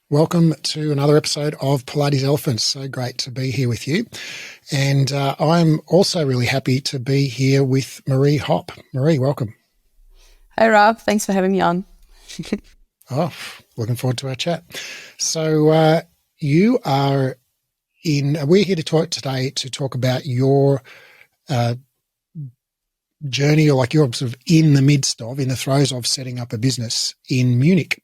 Welcome to another episode of Pilates Elephants. So great to be here with you. And I'm also really happy to be here with Marie Hopp. Marie, welcome. Hi, Raph. Thanks for having me on. Looking forward to our chat. So we're here to talk today to talk about your journey, or like you're sort of in the throes of setting up a business in Munich.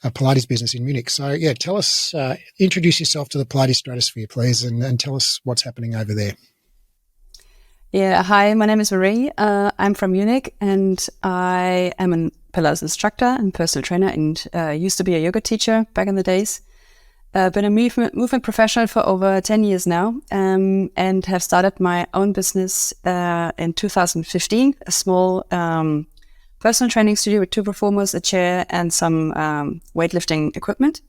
A Pilates business in Munich. So, tell us, introduce yourself to the Pilates stratosphere, please, and tell us what's happening over there. Yeah, hi, my name is Marie. I'm from Munich, and I am a Pilates instructor and personal trainer, and used to be a yoga teacher back in the days. Been a movement professional for over 10 years now, and have started my own business in 2015, a small personal training studio with 2 performers, a chair, and some weightlifting equipment.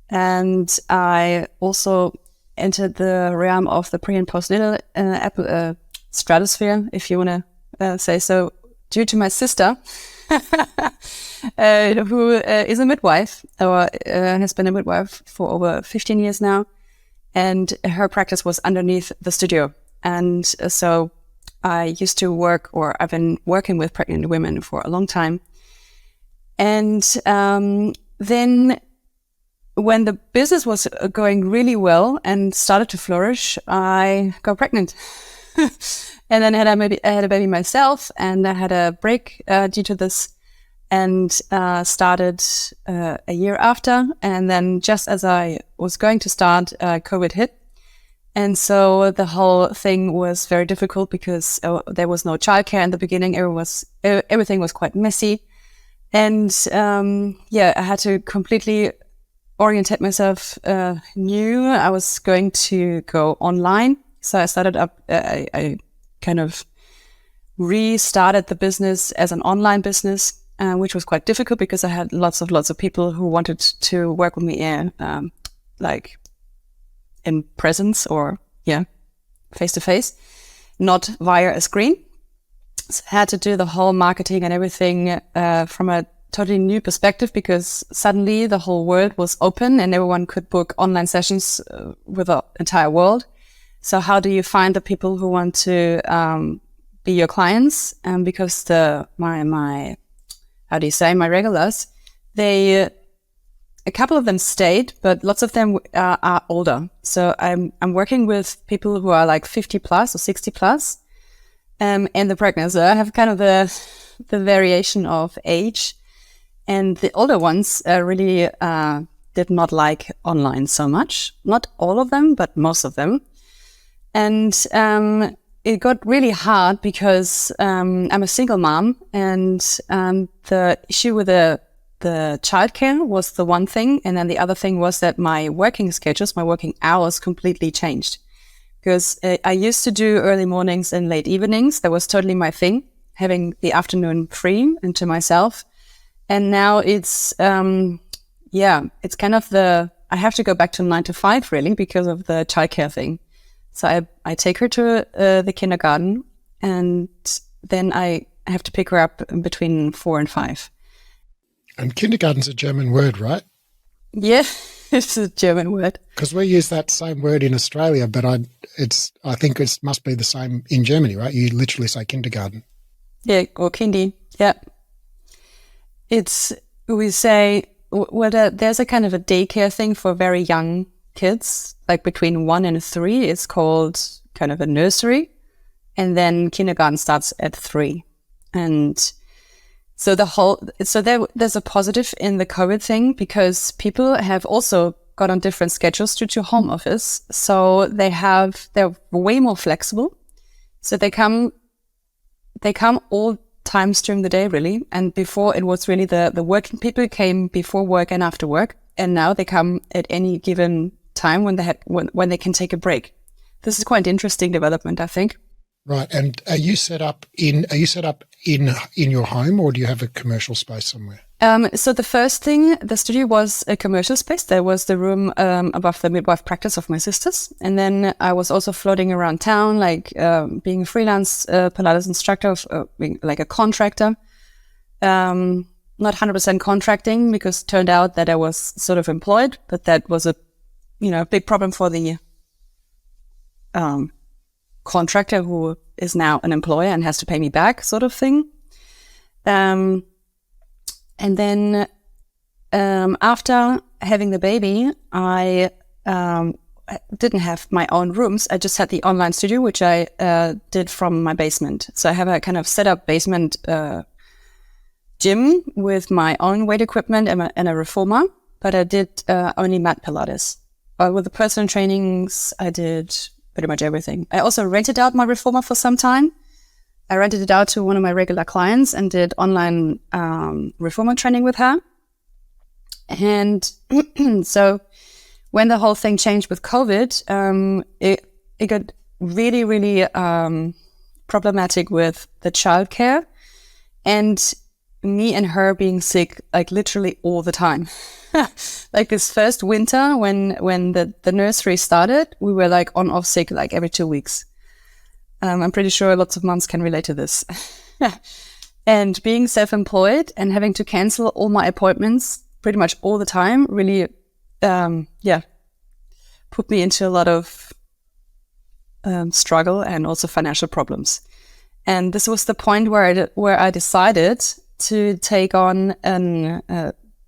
And I also entered the realm of the pre- and postnatal stratosphere, if you want to say so, due to my sister, who is a midwife, or has been a midwife for over 15 years now. And her practice was underneath the studio. And so I used to I've been working with pregnant women for a long time. And then when the business was going really well and started to flourish, I got pregnant. And then I had a baby myself, and I had a break due to this, and started a year after. And then just as I was going to start, COVID hit. And so the whole thing was very difficult because there was no childcare in the beginning. Everything was quite messy. And I had to completely orientate myself new. I was going to go online. So I started up, I kind of restarted the business as an online business, which was quite difficult because I had lots of people who wanted to work with me in presence, or face to face, not via a screen. So I had to do the whole marketing and everything from a totally new perspective, because suddenly the whole world was open and everyone could book online sessions with the entire world. So how do you find the people who want to be your clients? Because my regulars, a couple of them stayed, but lots of them are older. So I'm working with people who are like 50 plus or 60 plus, and the pregnant. So I have kind of the variation of age, and the older ones really did not like online so much. Not all of them, but most of them. And it got really hard because I'm a single mom, and the issue with the childcare was the one thing. And then the other thing was that my working schedules, my working hours completely changed. Because I used to do early mornings and late evenings. That was totally my thing, having the afternoon free and to myself. And now it's kind of I have to go back to 9 to 5 really because of the childcare thing. So I take her to the kindergarten, and then I have to pick her up between 4 and 5. And kindergarten's a German word, right? Yeah, it's a German word. Because we use that same word in Australia, but I think it must be the same in Germany, right? You literally say kindergarten. Yeah, or kindy. Yeah. There's a kind of a daycare thing for very young kids, like between 1 and 3. It's called kind of a nursery, and then kindergarten starts at 3. And so there's a positive in the COVID thing, because people have also got on different schedules due to home office. So they're way more flexible. So they come all times during the day, really. And before, it was really the working people came before work and after work. And now they come at any given time when they can take a break. This is quite an interesting development, I think. Right. And are you set up in your home, or do you have a commercial space somewhere? So the first thing, the studio was a commercial space. There was the room above the midwife practice of my sisters. And then I was also floating around town, like being a freelance Pilates instructor, being like a contractor. not 100% contracting, because it turned out that I was sort of employed, but that was a big problem for the contractor who is now an employer and has to pay me back, sort of thing. And then after having the baby, I didn't have my own rooms. I just had the online studio, which I did from my basement. So I have a kind of set up basement gym with my own weight equipment and a reformer, but I did only mat Pilates. With the personal trainings, I did pretty much everything. I also rented out my reformer for some time. I rented it out to one of my regular clients and did online reformer training with her. And so when the whole thing changed with COVID, it got really, really problematic with the childcare and me and her being sick, like literally all the time. Like this first winter when the nursery started, we were like on off sick like every 2 weeks. I'm pretty sure lots of moms can relate to this. And being self-employed and having to cancel all my appointments pretty much all the time really, put me into a lot of struggle and also financial problems. And this was the point where I decided to take on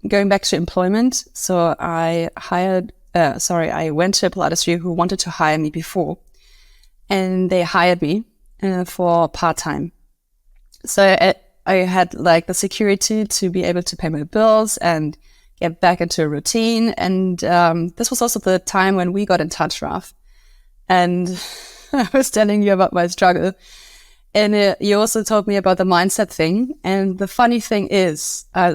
going back to employment. So I went to a Pilates studio who wanted to hire me before, and they hired me for part-time. So I had like the security to be able to pay my bills and get back into a routine. And this was also the time when we got in touch, Raph. And I was telling you about my struggle. And you also told me about the mindset thing. And the funny thing is, I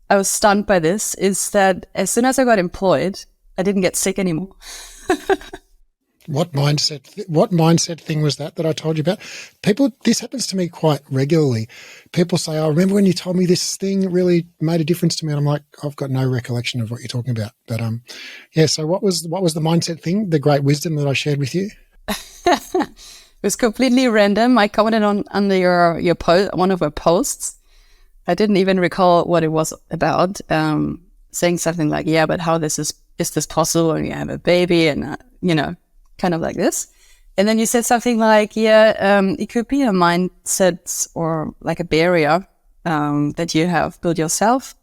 was stunned by this, is that as soon as I got employed, I didn't get sick anymore. What mindset thing was that I told you about? This happens to me quite regularly. People say, "Oh, remember when you told me this thing really made a difference to me?" And I'm like, I've got no recollection of what you're talking about. But so what was the mindset thing? The great wisdom that I shared with you? It was completely random. I commented under your post, one of your posts. I didn't even recall what it was about. Saying something like, "Yeah, but how is this possible when you have a baby?" And kind of like this. And then you said something like, it could be a mindset or like a barrier that you have built yourself.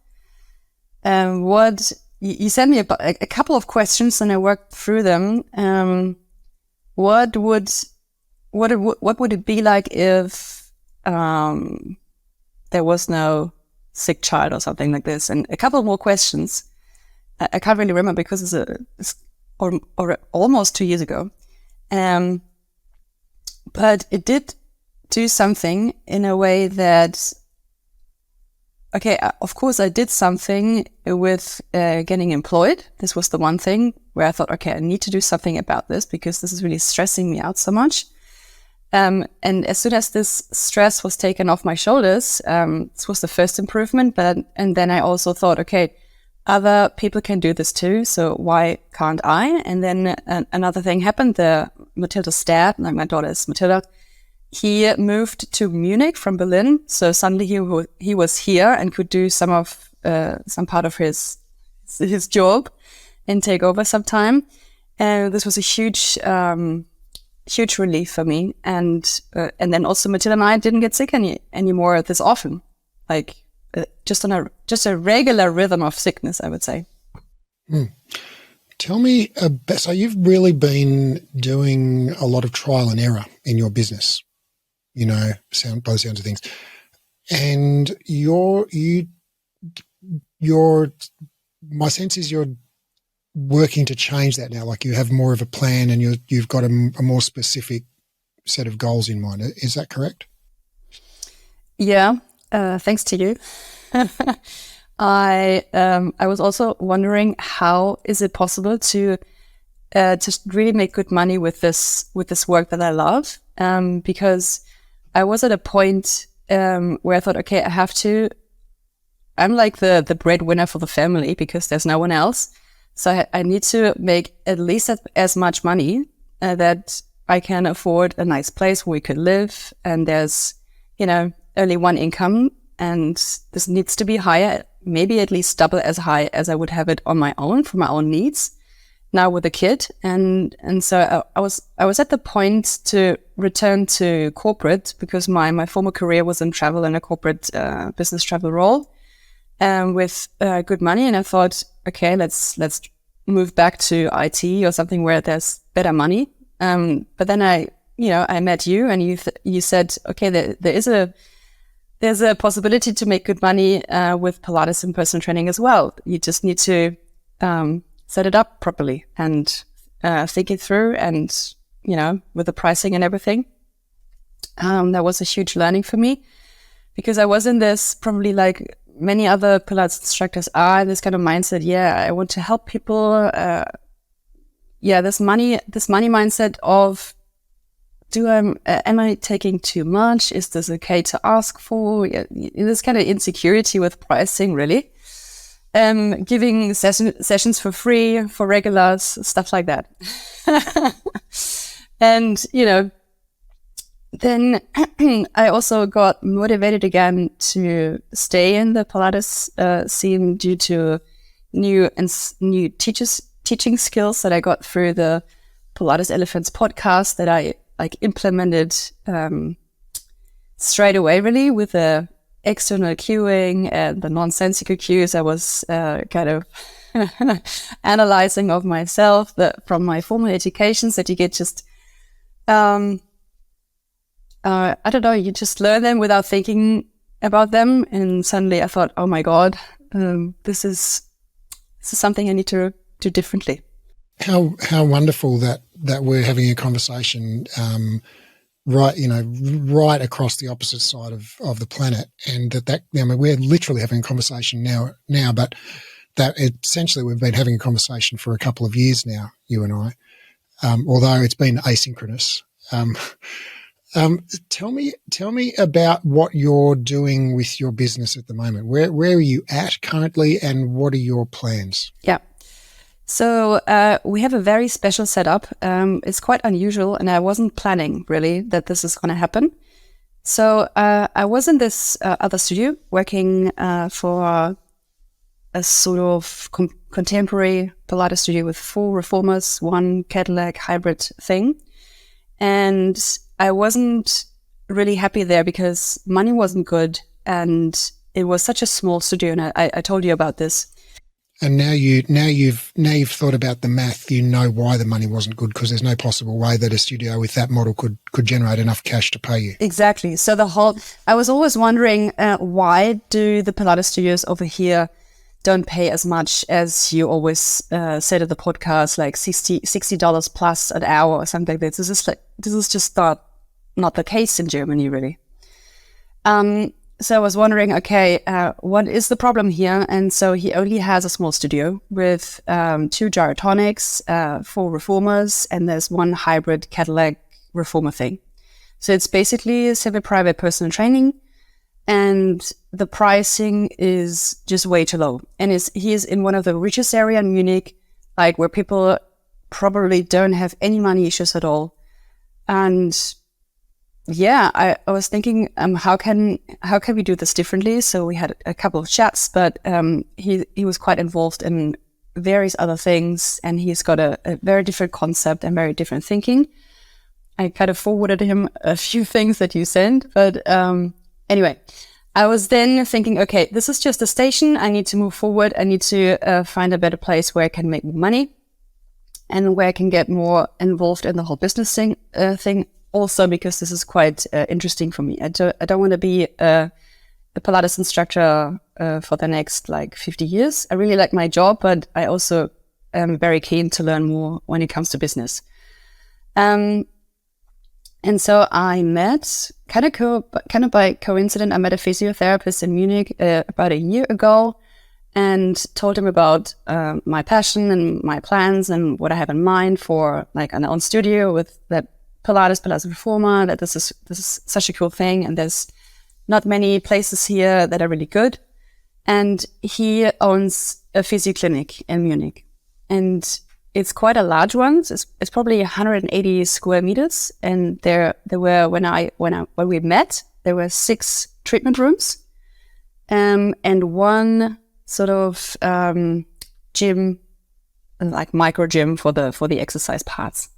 You sent me a couple of questions and I worked through them. What would it be like if there was no sick child or something like this? And a couple more questions. I can't really remember because it's almost 2 years ago. But it did do something in a way that, of course I did something with getting employed. This was the one thing where I thought, I need to do something about this because this is really stressing me out so much. And as soon as this stress was taken off my shoulders, this was the first improvement. And then I also thought, other people can do this too, so why can't I? And then another thing happened. Matilda's dad, like my daughter is Matilda, he moved to Munich from Berlin. So suddenly he was here and could do some part of his job and take over some time. And this was a huge relief for me. And then also Matilda and I didn't get sick anymore this often. Like, just a regular rhythm of sickness, I would say. Tell me, so you've really been doing a lot of trial and error in your business, by the sounds of things, and my sense is you're working to change that now. Like you have more of a plan, and you've got a more specific set of goals in mind. Is that correct? Yeah. Thanks to you. I was also wondering, how is it possible to really make good money with this work that I love? Because I was at a point where I thought, I'm like the breadwinner for the family because there's no one else. So I need to make at least as much money that I can afford a nice place where we could live, and there's only one income, and this needs to be higher, maybe at least double as high as I would have it on my own for my own needs. Now with a kid, and so I was at the point to return to corporate because my former career was in travel, in a corporate business travel role, with good money. And I thought, okay, let's move back to IT or something where there's better money. But then I met you, and you said, okay, there's a possibility to make good money with Pilates and personal training as well. You just need to set it up properly and think it through, and with the pricing and everything. That was a huge learning for me, because I was in this, probably like many other Pilates instructors are, this kind of mindset. Yeah, I want to help people. This money mindset of, am I taking too much? Is this okay to ask for? This kind of insecurity with pricing, really. Giving sessions for free for regulars, stuff like that. And, then I also got motivated again to stay in the Pilates scene due to new teaching skills that I got through the Pilates Elephants podcast that I implemented straight away, really, with the external cueing and the nonsensical cues. I was kind of analyzing of myself from my formal educations that you get just, I don't know, you just learn them without thinking about them. And suddenly I thought, oh my God, this is something I need to do differently. How wonderful that we're having a conversation right across the opposite side of the planet, and we're literally having a conversation now, but that essentially we've been having a conversation for a couple of years now, you and I, although it's been asynchronous. Tell me about what you're doing with your business at the moment. Where are you at currently, and what are your plans? Yeah. So we have a very special setup. It's quite unusual, and I wasn't planning really that this is going to happen. So I was in this other studio working for a sort of contemporary Pilates studio with 4 reformers, 1 Cadillac hybrid thing. And I wasn't really happy there because money wasn't good, and it was such a small studio. And I told you about this. And now you've thought about the math. You know why the money wasn't good, because there's no possible way that a studio with that model could generate enough cash to pay you. Exactly. So I was always wondering why do the Pilates studios over here don't pay as much as you always said at the podcast, like $60 plus an hour or something like this. This is just not the case in Germany, really. So I was wondering, okay, what is the problem here? And so he only has a small studio with 2 gyrotonics, 4 reformers, and there's 1 hybrid Cadillac reformer thing. So it's basically semi-private personal training, and the pricing is just way too low. And he is in one of the richest area in Munich, like where people probably don't have any money issues at all. And yeah, I was thinking, how can we do this differently? So we had a couple of chats, but he was quite involved in various other things, and he's got a very different concept and very different thinking. I kind of forwarded him a few things that you sent, but anyway, I was then thinking, okay, this is just a station. I need to move forward. I need to find a better place where I can make more money and where I can get more involved in the whole business thing. Also, because this is quite interesting for me. I don't want to be a Pilates instructor for the next 50 years. I really like my job, but I also am very keen to learn more when it comes to business. And so I met, kind of by coincidence, I met a physiotherapist in Munich about a year ago, and told him about my passion and my plans and what I have in mind for an own studio with that Pilates reformer, that this is such a cool thing, and there's not many places here that are really good. And he owns a physio clinic in Munich, and it's quite a large one. It's probably 180 square meters, and there were when we met, there were 6 treatment rooms, and one sort of gym, like micro gym for the exercise parts.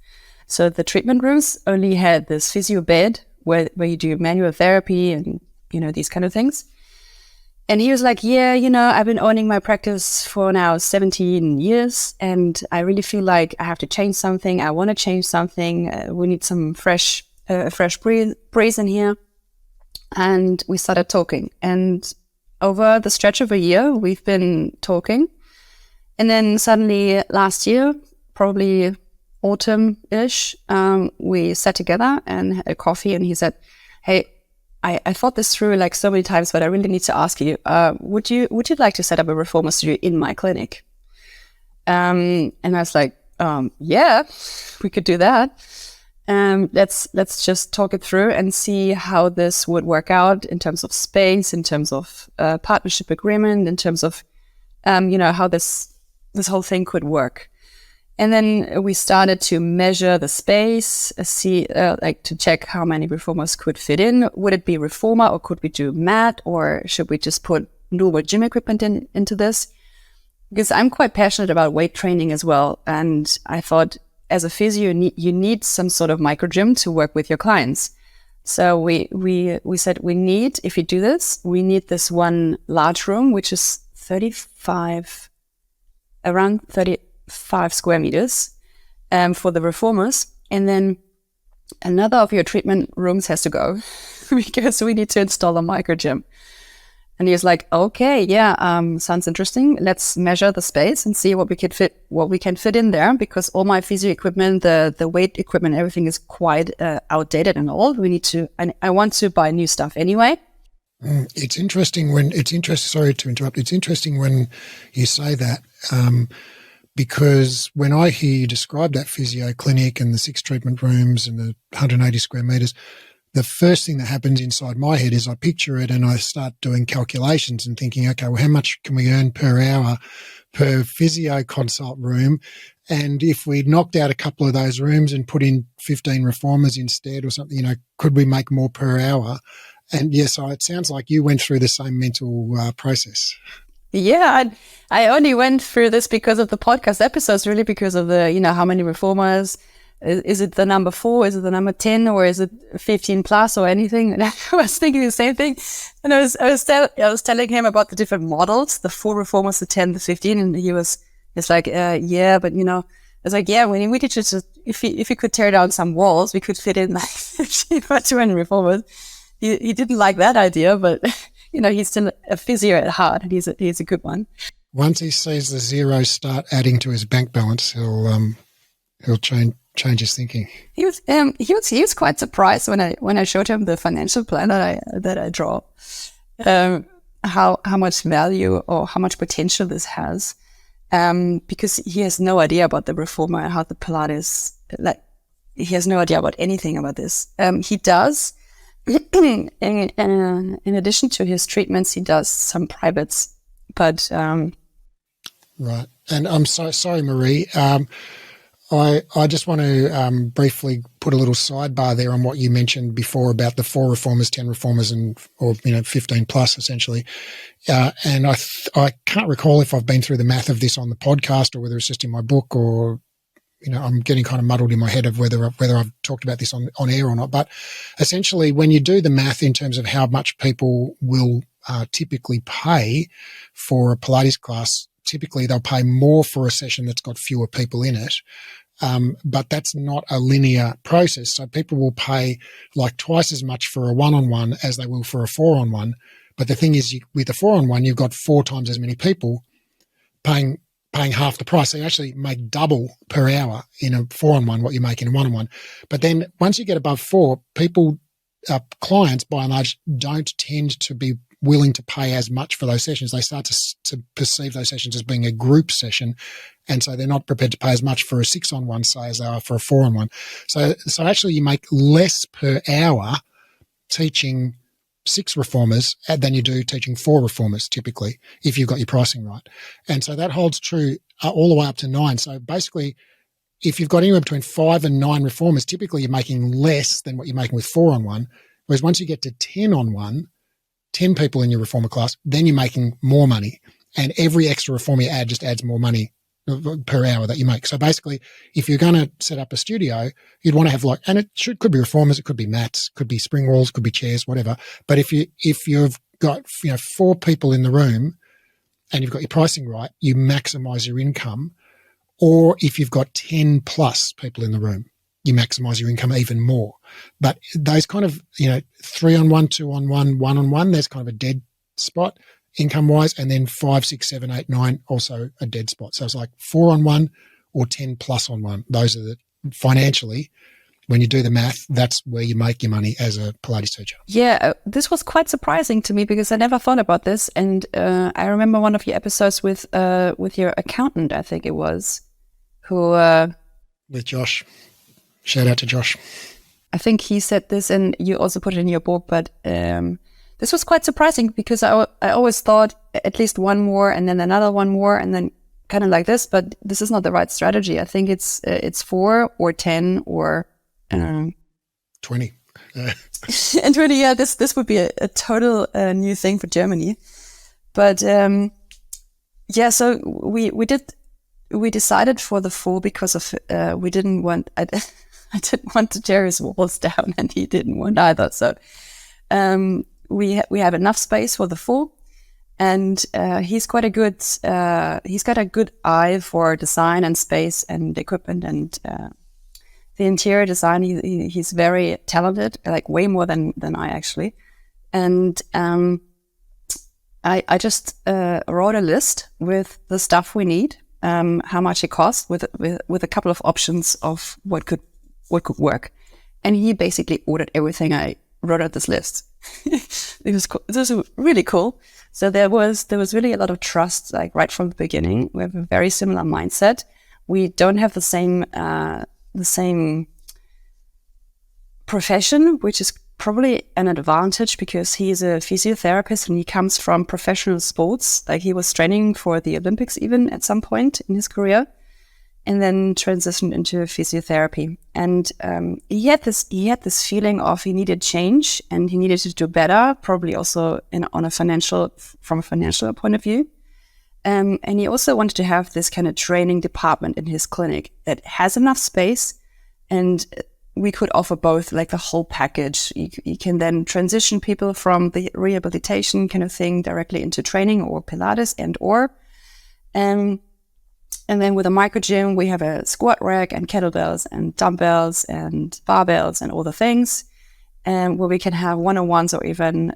So the treatment rooms only had this physio bed where you do manual therapy and, these kind of things. And he was like, yeah, I've been owning my practice for now 17 years, and I really feel like I have to change something. I want to change something. We need some fresh breeze in here. And we started talking. And over the stretch of a year, we've been talking. And then suddenly last year, probably autumn-ish, we sat together and had a coffee, and he said, hey, I thought this through like so many times, but I really need to ask you, would you like to set up a reformer studio in my clinic? And I was like, yeah, we could do that. Let's just talk it through and see how this would work out in terms of space, in terms of partnership agreement, in terms of, how this whole thing could work. And then we started to measure the space, see, to check how many reformers could fit in. Would it be reformer, or could we do mat, or should we just put normal gym equipment into this? Because I'm quite passionate about weight training as well. And I thought as a physio, you need some sort of micro gym to work with your clients. So we said if you do this, we need this one large room, which is around 35 square meters for the reformers. And then another of your treatment rooms has to go because we need to install a micro gym. And he was like, okay, yeah, sounds interesting. Let's measure the space and see what we can fit in there, because all my physio equipment, the weight equipment, everything is quite outdated and old. I want to buy new stuff anyway. It's interesting sorry to interrupt. It's interesting when you say that, because when I hear you describe that physio clinic and the 6 treatment rooms and the 180 square meters, the first thing that happens inside my head is I picture it and I start doing calculations and thinking, okay, well, how much can we earn per hour per physio consult room? And if we knocked out a couple of those rooms and put in 15 reformers instead or something, could we make more per hour? And yes, it sounds like you went through the same mental process. Yeah, I only went through this because of the podcast episodes, really, because of the, how many reformers. Is it the number 4? Is it the number 10? Or is it 15 plus or anything? And I was thinking the same thing. And I was telling him about the different models, the 4 reformers, the 10, the 15. And it's like, yeah, but it's like, yeah, when we could just, if we could tear down some walls, we could fit in like 15 or 20 reformers. He didn't like that idea, but he's still a physio at heart, and he's a good one. Once he sees the zeros start adding to his bank balance, he'll change his thinking. He was quite surprised when I showed him the financial plan that I draw, how much value or how much potential this has, because he has no idea about the reformer and how the Pilates, he has no idea about anything about this. He does. In addition to his treatments, he does some privates, but right. And I'm so sorry, Marie. I just want to briefly put a little sidebar there on what you mentioned before about the 4 reformers, 10 reformers, or 15 plus essentially. And I can't recall if I've been through the math of this on the podcast or whether it's just in my book, or I'm getting kind of muddled in my head of whether I've talked about this on air or not. But essentially, when you do the math in terms of how much people will typically pay for a Pilates class, typically they'll pay more for a session that's got fewer people in it. But that's not a linear process. So people will pay like twice as much for a 1-on-1 as they will for a 4-on-1. But the thing is, with a 4-on-1, you've got 4 times as many people paying half the price. So you actually make double per hour in a 4-on-1 what you make in a 1-on-1. But then once you get above 4, clients by and large don't tend to be willing to pay as much for those sessions. They start to perceive those sessions as being a group session. And so they're not prepared to pay as much for a 6-on-1, say, as they are for a 4-on-1. So actually you make less per hour teaching 6 reformers than you do teaching 4 reformers typically, if you've got your pricing right. And so that holds true all the way up to 9. So basically, if you've got anywhere between 5 and 9 reformers, typically you're making less than what you're making with 4-on-1. Whereas once you get to 10-on-1, 10 people in your reformer class, then you're making more money. And every extra reformer you add just adds more money per hour that you make. So basically, if you're going to set up a studio, you'd want to have and it could be reformers, it could be mats, could be spring walls, could be chairs, whatever. But if you've got 4 people in the room and you've got your pricing right, you maximize your income. Or if you've got 10 plus people in the room, you maximize your income even more. But those kind of 3-on-1, 2-on-1, 1-on-1, there's kind of a dead spot income wise, and then 5, 6, 7, 8, 9 also a dead spot. So it's like 4-on-1 or 10 plus on 1. Those are the financially, when you do the math, that's where you make your money as a Pilates teacher. Yeah, this was quite surprising to me because I never thought about this. And I remember one of your episodes with your accountant, I think it was, who with Josh. Shout out to Josh. I think he said this, and you also put it in your book, but this was quite surprising because I always thought at least one more and then another one more and then kind of like this, but this is not the right strategy. I think it's 4 or 10 or 20. And 20, yeah, this would be a total new thing for Germany. But yeah, so we decided for the 4 because of we didn't want I didn't want to tear his walls down, and he didn't want either. So we have enough space for the 4, and he's got a good eye for design and space and equipment and the interior design. He's very talented, like way more than I actually. And I just wrote a list with the stuff we need, how much it costs, with a couple of options of what could work. And he basically ordered everything I wrote out this list. It was cool. This was really cool. So there was really a lot of trust, like right from the beginning. We have a very similar mindset. We don't have the same profession, which is probably an advantage because he is a physiotherapist and he comes from professional sports. Like he was training for the Olympics even at some point in his career, and then transitioned into physiotherapy. And he had this feeling of he needed change and he needed to do better, probably also from a financial point of view. And he also wanted to have this kind of training department in his clinic that has enough space, and we could offer both, like the whole package. You can then transition people from the rehabilitation kind of thing directly into training or Pilates and then with a micro gym, we have a squat rack and kettlebells and dumbbells and barbells and all the things, and where we can have one-on-ones or even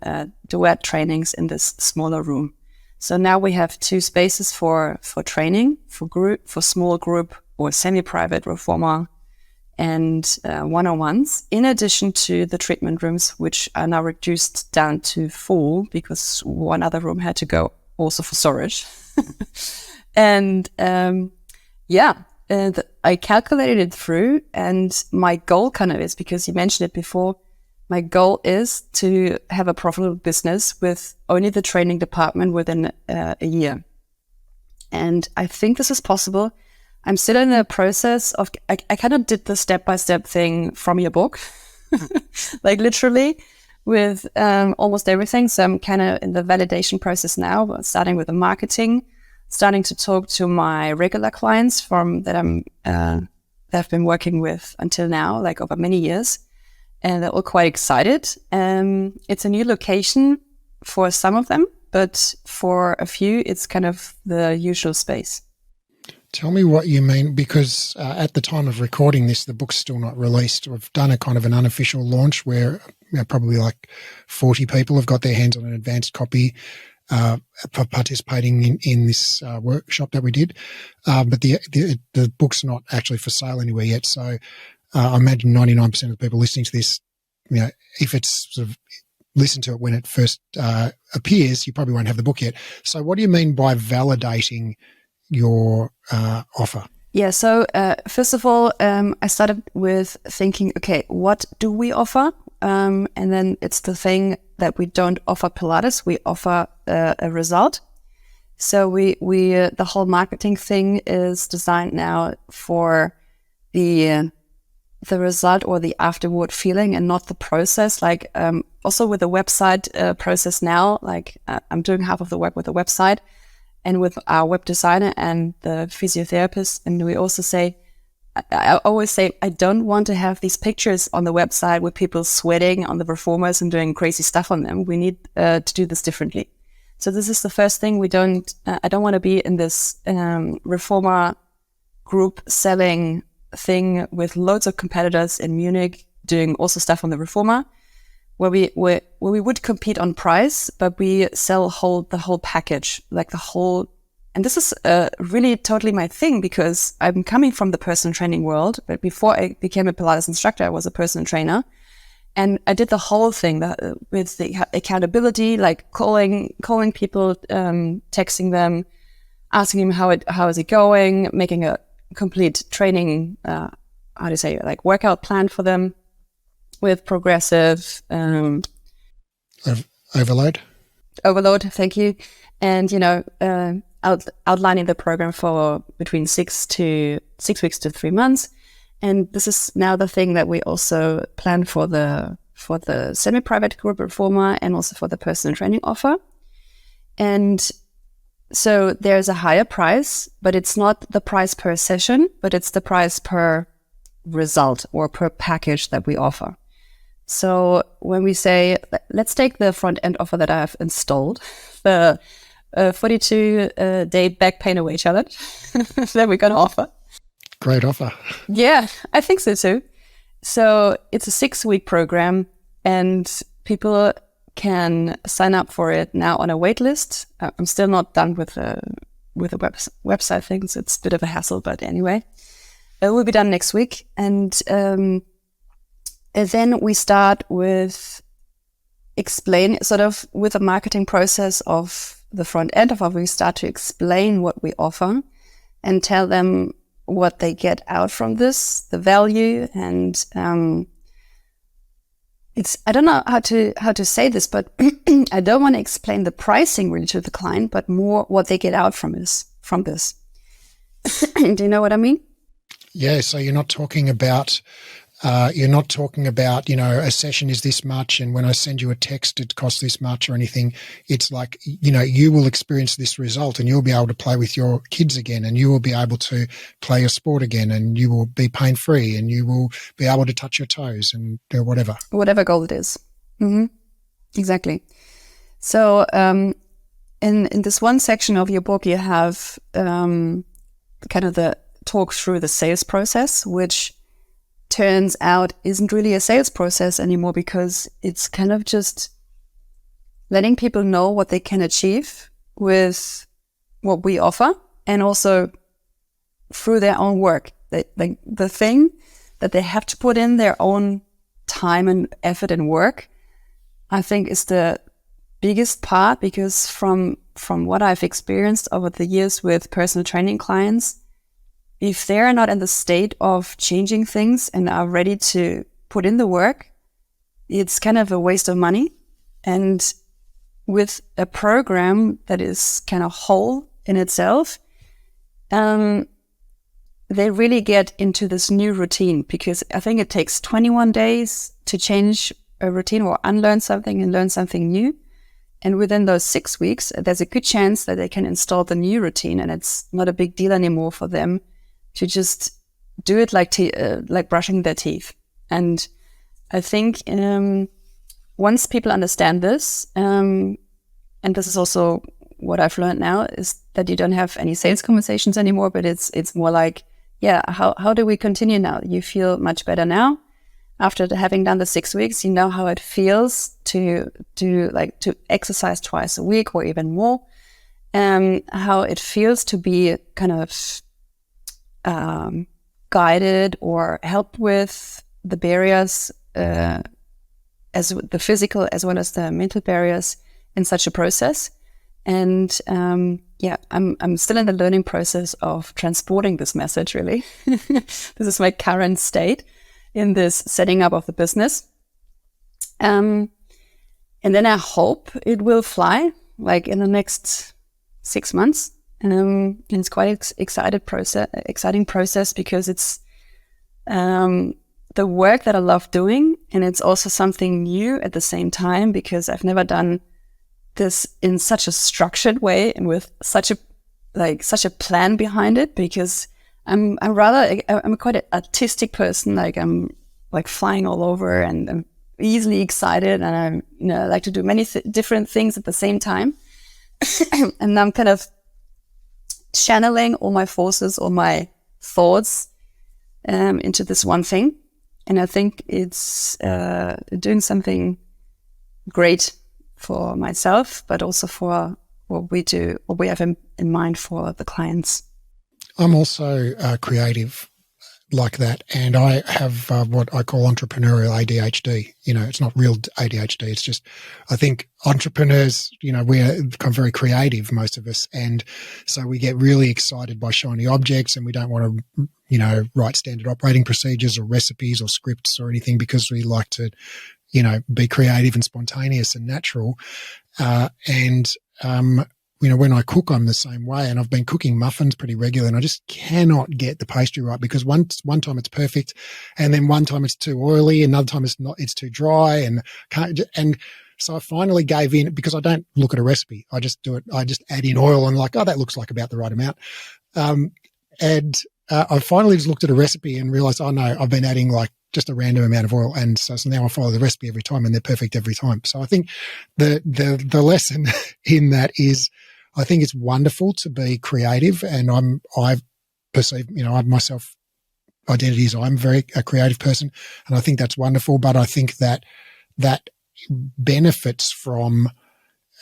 duet trainings in this smaller room. So now we have 2 spaces for training, for small group or semi-private reformer, and one-on-ones, in addition to the treatment rooms, which are now reduced down to 4 because one other room had to go also for storage. And I calculated it through, and my goal kind of is, because you mentioned it before, my goal is to have a profitable business with only the training department within a year. And I think this is possible. I'm still in the process of, I kind of did the step-by-step thing from your book, like literally with almost everything. So I'm kind of in the validation process now, starting with the marketing, starting to talk to my regular clients that I've been working with until now, like over many years. And they're all quite excited. It's a new location for some of them, but for a few, it's kind of the usual space. Tell me what you mean, because at the time of recording this, the book's still not released. We've done a kind of an unofficial launch where probably like 40 people have got their hands on an advanced copy participating in this workshop that we did. But the book's not actually for sale anywhere yet. So I imagine 99% of the people listening to this, if it's sort of listen to it when it first appears, you probably won't have the book yet. So what do you mean by validating your offer? Yeah, so first of all, I started with thinking, okay, what do we offer? And then it's the thing that we don't offer Pilates, we offer a result. So we the whole marketing thing is designed now for the the result or the afterward feeling and not the process. Like also with the website process now, like I'm doing half of the work with the website and with our web designer and the physiotherapist. And we also say, I always say, I don't want to have these pictures on the website with people sweating on the reformers and doing crazy stuff on them. We need to do this differently. So this is the first thing. I don't want to be in this reformer group selling thing with loads of competitors in Munich doing also stuff on the reformer, where we would compete on price, but we sell the whole package, like the whole. And this is really totally my thing, because I'm coming from the personal training world. But before I became a Pilates instructor, I was a personal trainer. And I did the whole thing with the accountability, like calling people, texting them, asking them how is it going, making a complete training, like workout plan for them with progressive overload. Thank you. And, outlining the program for between 6 weeks to 3 months. And this is now the thing that we also plan for the semi-private group reformer and also for the personal training offer. And so there's a higher price, but it's not the price per session, but it's the price per result or per package that we offer. So when we say, let's take the front end offer that I have installed, the 42-day back pain away challenge that we're going to offer. Great offer. Yeah, I think so too. So it's a 6-week program and people can sign up for it now on a wait list. I'm still not done with the website things. It's a bit of a hassle, but anyway, it will be done next week. And then we start with with a marketing process of the front end of it. We start to explain what we offer and tell them what they get out from this, the value. And I don't know how to say this, but I don't want to explain the pricing really to the client, but more what they get out from this. Do you know what I mean? Yeah. So you're not talking about a session is this much, and when I send you a text, it costs this much or anything. It's like, you will experience this result and you'll be able to play with your kids again, and you will be able to play your sport again, and you will be pain-free, and you will be able to touch your toes and do whatever. Whatever goal it is. Mm-hmm. Exactly. So in this one section of your book, you have kind of the talk through the sales process, which turns out isn't really a sales process anymore, because it's kind of just letting people know what they can achieve with what we offer, and also through their own work. The thing that they have to put in their own time and effort and work, I think, is the biggest part, because from what I've experienced over the years with personal training clients, if they're not in the state of changing things and are ready to put in the work, it's kind of a waste of money. And with a program that is kind of whole in itself, they really get into this new routine, because I think it takes 21 days to change a routine or unlearn something and learn something new. And within those 6 weeks, there's a good chance that they can install the new routine, and it's not a big deal anymore for them to just do it like brushing their teeth. And I think once people understand this, and this is also what I've learned now, is that you don't have any sales conversations anymore, but it's more like, yeah, how do we continue now? You feel much better now. After having done the 6 weeks, you know how it feels to exercise twice a week or even more, how it feels to be kind of guided or helped with the barriers, as the physical as well as the mental barriers in such a process. And I'm still in the learning process of transporting this message, really. This is my current state in this setting up of the business. And then I hope it will fly, like in the next 6 months. And it's quite exciting process, because it's the work that I love doing, and it's also something new at the same time, because I've never done this in such a structured way and with such a plan behind it, because I'm quite an artistic person. Like, I'm like flying all over, and I'm easily excited, and I like to do many different things at the same time. And I'm kind of channeling all my forces, all my thoughts into this one thing. And I think it's doing something great for myself, but also for what we have in mind for the clients. I'm also creative like that, and I have what I call entrepreneurial ADHD. It's not real ADHD. It's just, I think entrepreneurs, we become very creative, most of us, and so we get really excited by shiny objects, and we don't want to, write standard operating procedures or recipes or scripts or anything, because we like to, be creative and spontaneous and natural. When I cook, I'm the same way, and I've been cooking muffins pretty regularly, and I just cannot get the pastry right, because one time it's perfect, and then one time it's too oily, and another time it's too dry, and so I finally gave in, because I don't look at a recipe. I just do it. I just add in oil, and that looks like about the right amount. I finally just looked at a recipe and realized, oh no, I've been adding like just a random amount of oil, and so now I follow the recipe every time, and they're perfect every time. So I think the lesson in that is, I think it's wonderful to be creative, and I perceive, I myself identity as I'm a creative person, and I think that's wonderful. But I think that benefits from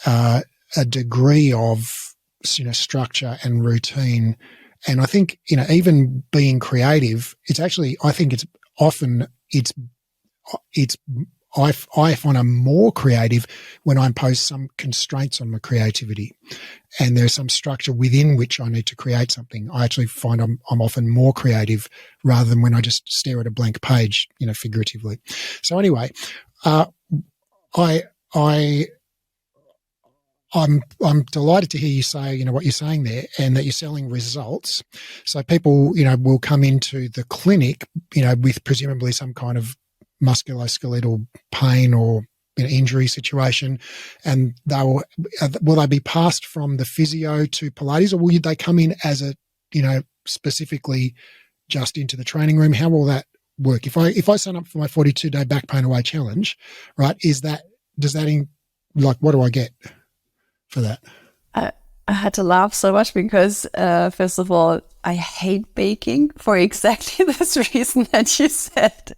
a degree of structure and routine. And I think even being creative, it's actually, I think it's often I find I'm more creative when I impose some constraints on my creativity, and there's some structure within which I need to create something. I actually find I'm often more creative rather than when I just stare at a blank page, figuratively. So anyway, I'm delighted to hear you say, what you're saying there, and that you're selling results. So people, will come into the clinic, with presumably some kind of musculoskeletal pain or injury situation, and will they be passed from the physio to Pilates, or will they come in as a specifically just into the training room? How will that work? If I sign up for my 42-day back pain away challenge, right? What do I get for that? I had to laugh so much because, first of all, I hate baking for exactly this reason that you said.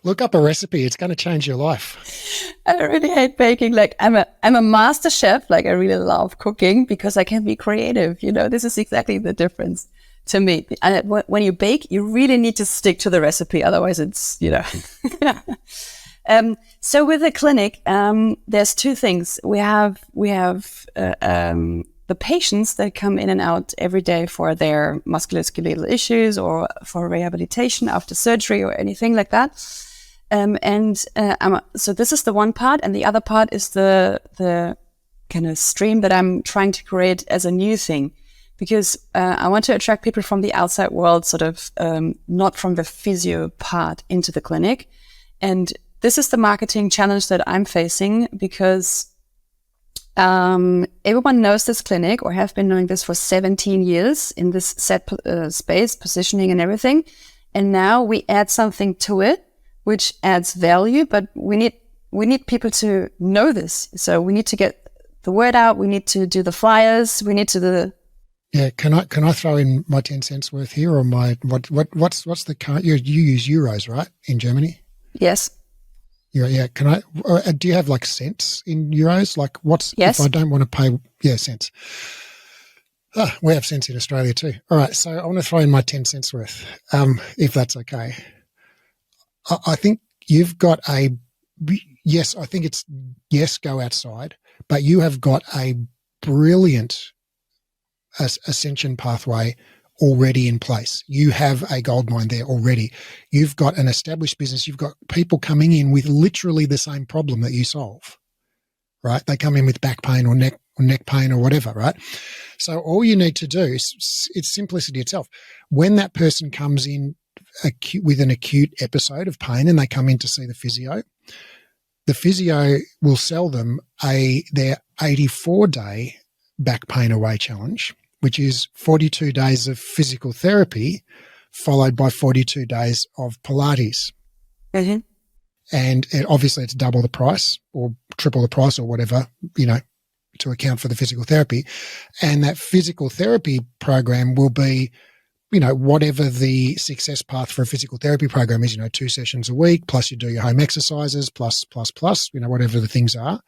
Look up a recipe; it's going to change your life. I really hate baking. Like, I'm a master chef. Like, I really love cooking because I can be creative. This is exactly the difference to me. When you bake, you really need to stick to the recipe. Otherwise, it's So with the clinic, there's two things. We have the patients that come in and out every day for their musculoskeletal issues or for rehabilitation after surgery or anything like that. So this is the one part, and the other part is the kind of stream that I'm trying to create as a new thing, because I want to attract people from the outside world, sort of not from the physio part, into the clinic. And this is the marketing challenge that I'm facing, because everyone knows this clinic, or have been knowing this for 17 years in this set space, positioning and everything. And now we add something to it, which adds value, but we need people to know this. So we need to get the word out. We need to do the flyers. We need to Yeah, can I throw in my 10 cents worth here, or what's the current? You use euros, right, in Germany? Yes. Yeah. Can I? Do you have like cents in euros? Like, yes. If I don't want to pay? Yeah, cents. We have cents in Australia too. All right, so I want to throw in my 10 cents worth, if that's okay. I think you've got yes. I think it's yes. Go outside, but you have got a brilliant ascension pathway already in place. You have a gold mine there already. You've got an established business. You've got people coming in with literally the same problem that you solve, right? They come in with back pain or neck pain or whatever, right? So all you need to do is, it's simplicity itself. When that person comes in with an acute episode of pain and they come in to see the physio will sell them their 84-day back pain away challenge, which is 42 days of physical therapy followed by 42 days of Pilates. Mm-hmm. And obviously it's double the price or triple the price or whatever, to account for the physical therapy. And that physical therapy program will be, whatever the success path for a physical therapy program is, 2 sessions a week, plus you do your home exercises, plus, whatever the things are.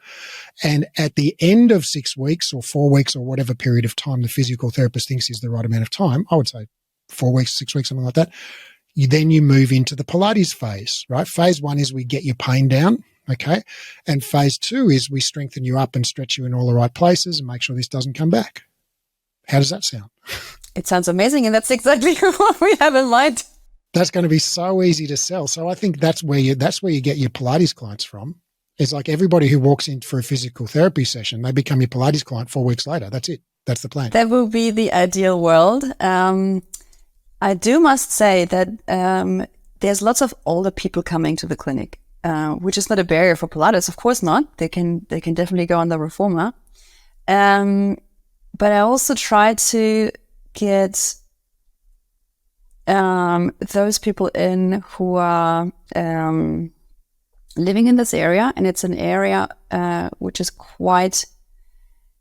And at the end of 6 weeks or 4 weeks or whatever period of time the physical therapist thinks is the right amount of time, I would say 4 weeks, 6 weeks, something like that. Then you move into the Pilates phase, right? Phase 1 is we get your pain down, okay? And phase 2 is we strengthen you up and stretch you in all the right places and make sure this doesn't come back. How does that sound? It sounds amazing, and that's exactly what we have in mind. That's going to be so easy to sell. So I think that's where you get your Pilates clients from. It's like everybody who walks in for a physical therapy session, they become your Pilates client 4 weeks later. That's it. That's the plan. That will be the ideal world. I must say that there's lots of older people coming to the clinic, which is not a barrier for Pilates. Of course not. They can definitely go on the reformer. But I also try to get those people in who are living in this area, and it's an area which is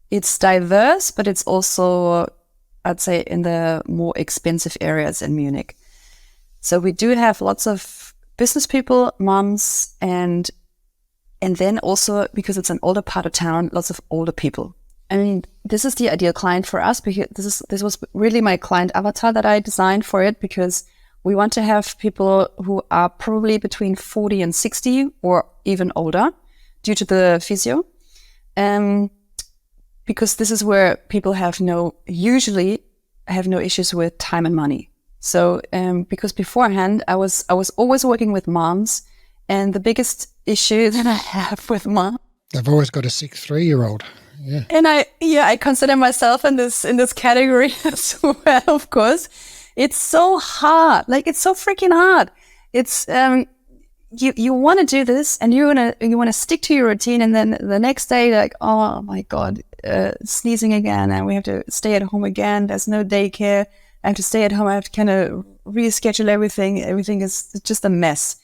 it's diverse, but it's also, I'd say, in the more expensive areas in Munich. So we do have lots of business people, moms, and then also, because it's an older part of town, lots of older people. I mean, this is the ideal client for us, because this was really my client avatar that I designed for it, because we want to have people who are probably between 40 and 60 or even older due to the physio. Because this is where people usually have no issues with time and money. So, because beforehand I was always working with moms, and the biggest issue that I have with moms, they've always got a sick 3-year-old. Yeah. And I consider myself in this category as well, of course. It's so hard. Like, it's so freaking hard. It's, you want to do this, and you want to stick to your routine, and then the next day, like, oh my God, sneezing again, and we have to stay at home again. There's no daycare. I have to stay at home. I have to kind of reschedule everything. Everything is just a mess.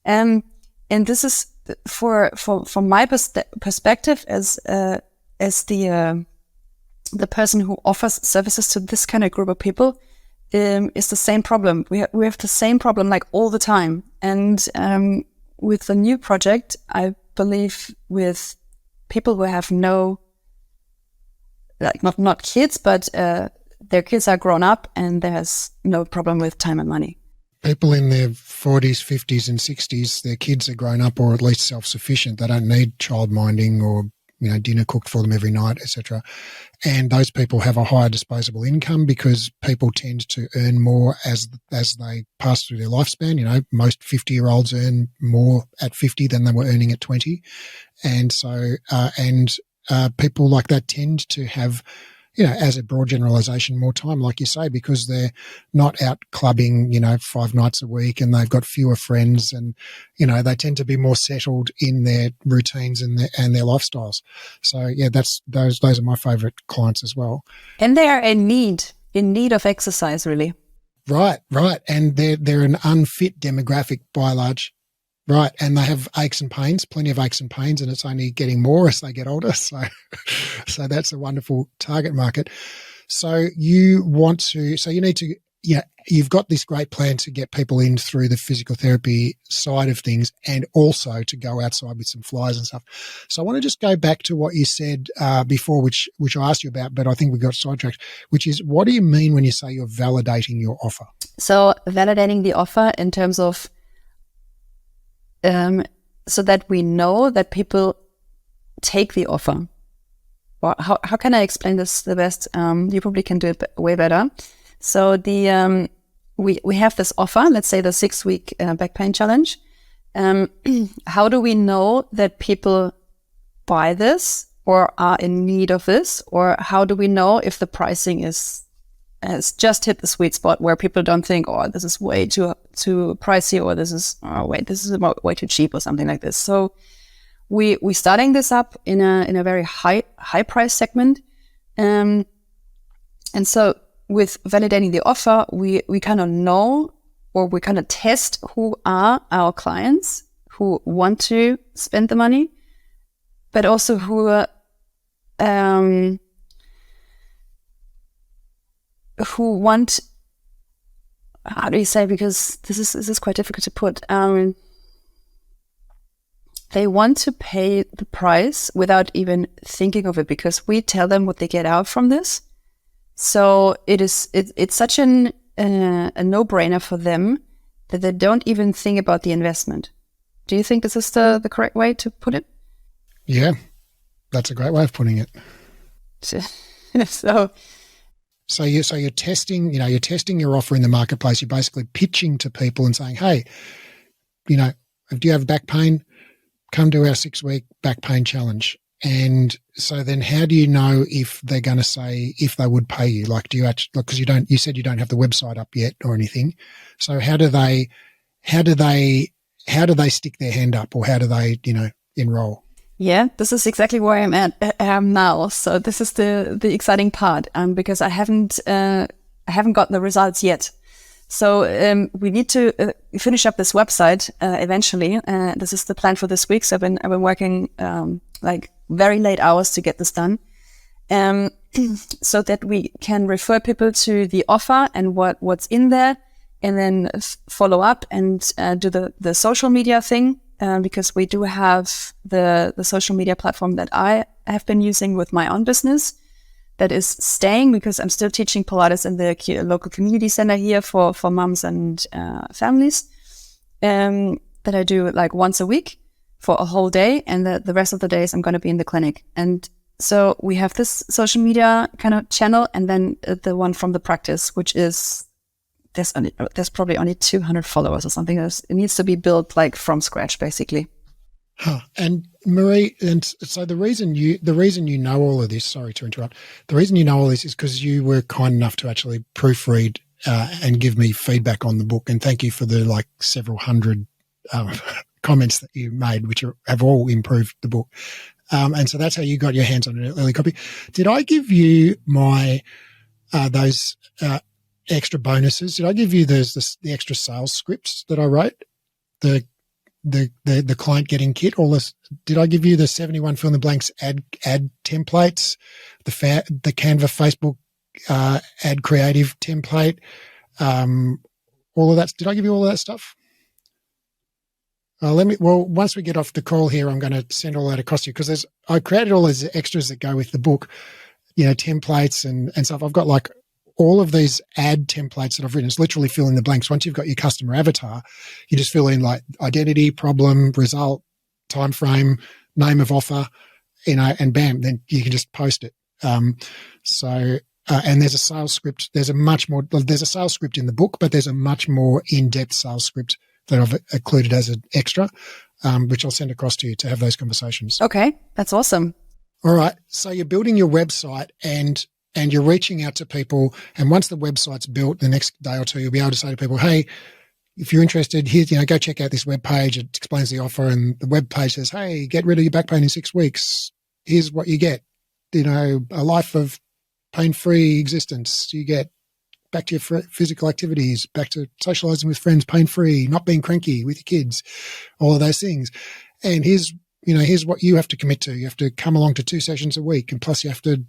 And this is from my perspective as the person who offers services to this kind of group of people, is the same problem. We have the same problem, like, all the time. And with the new project, I believe with people who have not kids, but their kids are grown up, and there's no problem with time and money. People in their 40s, 50s and 60s, their kids are grown up or at least self-sufficient. They don't need child minding or dinner cooked for them every night, etc. And those people have a higher disposable income, because people tend to earn more as they pass through their lifespan. Most 50-year-olds earn more at 50 than they were earning at 20. And so, people like that tend to have, as a broad generalization, more time, like you say, because they're not out clubbing, 5 nights a week, and they've got fewer friends, and, they tend to be more settled in their routines and their lifestyles. So yeah, those are my favorite clients as well. And they are in need of exercise, really. Right. And they're an unfit demographic by and large. Right. And they have aches and pains, plenty of aches and pains, and it's only getting more as they get older. So that's a wonderful target market. So you've got this great plan to get people in through the physical therapy side of things, and also to go outside with some flyers and stuff. So I want to just go back to what you said before, which I asked you about, but I think we got sidetracked, which is, what do you mean when you say you're validating your offer? So validating the offer in terms of, so that we know that people take the offer. Well, how can I explain this the best? You probably can do it way better. So we have this offer, let's say the 6-week back pain challenge. How do we know that people buy this or are in need of this? Or how do we know if the pricing is has just hit the sweet spot where people don't think, oh, this is way too pricey, or this is way too cheap, or something like this. So we starting this up in a very high price segment, and so with validating the offer, we kind of know, or we kind of test who are our clients who want to spend the money, but also who want, how do you say, because this is quite difficult to put, they want to pay the price without even thinking of it, because we tell them what they get out from this. So it's such a no-brainer for them that they don't even think about the investment. Do you think this is the correct way to put it? Yeah, that's a great way of putting it. So you're testing, you're testing your offer in the marketplace. You're basically pitching to people and saying, hey, do you have back pain? Come to our 6-week back pain challenge. And so then how do you know if they're going to say if they would pay you? Like, do you actually, because you said you don't have the website up yet or anything. So how do they stick their hand up, or how do they, enroll? Yeah, this is exactly where I'm at now. So this is the exciting part, because I haven't got the results yet. So we need to finish up this website eventually. This is the plan for this week. So I've been working like very late hours to get this done, so that we can refer people to the offer and what's in there, and then follow up and do the social media thing. Because we do have the social media platform that I have been using with my own business that is staying, because I'm still teaching Pilates in the local community center here for moms and families, that I do like once a week for a whole day, and the rest of the days I'm going to be in the clinic. And so we have this social media kind of channel, and then the one from the practice, which is there's probably only 200 followers or something. It needs to be built like from scratch, basically. And Marie, and so the reason you know all of this, sorry to interrupt, the reason you know all this is because you were kind enough to actually proofread and give me feedback on the book. And thank you for the like several hundred comments that you made, which have all improved the book. And so that's how you got your hands on an early copy. Did I give you my those extra bonuses? Did I give you the extra sales scripts that I wrote? The client getting kit, all this. Did I give you the 71 fill in the blanks ad templates, the Canva Facebook ad creative template, all of that? Did I give you all of that stuff? Once we get off the call here, I'm going to send all that across to you, because I created all those extras that go with the book, templates and stuff. I've got like all of these ad templates that I've written. It's literally fill in the blanks. Once you've got your customer avatar, you just fill in like identity, problem, result, time frame, name of offer, and bam, then you can just post it. And there's a sales script. There's a sales script in the book, but there's a much more in-depth sales script that I've included as an extra, which I'll send across to you to have those conversations. Okay, that's awesome. All right. So you're building your website and you're reaching out to people. And once the website's built, the next day or two, you'll be able to say to people, hey, if you're interested, here, go check out this web page. It explains the offer, and the web page says, hey, get rid of your back pain in 6 weeks. Here's what you get. A life of pain-free existence. You get back to your physical activities, back to socializing with friends, pain-free, not being cranky with your kids, all of those things. And here's what you have to commit to. You have to come along to 2 sessions a week, and plus you have to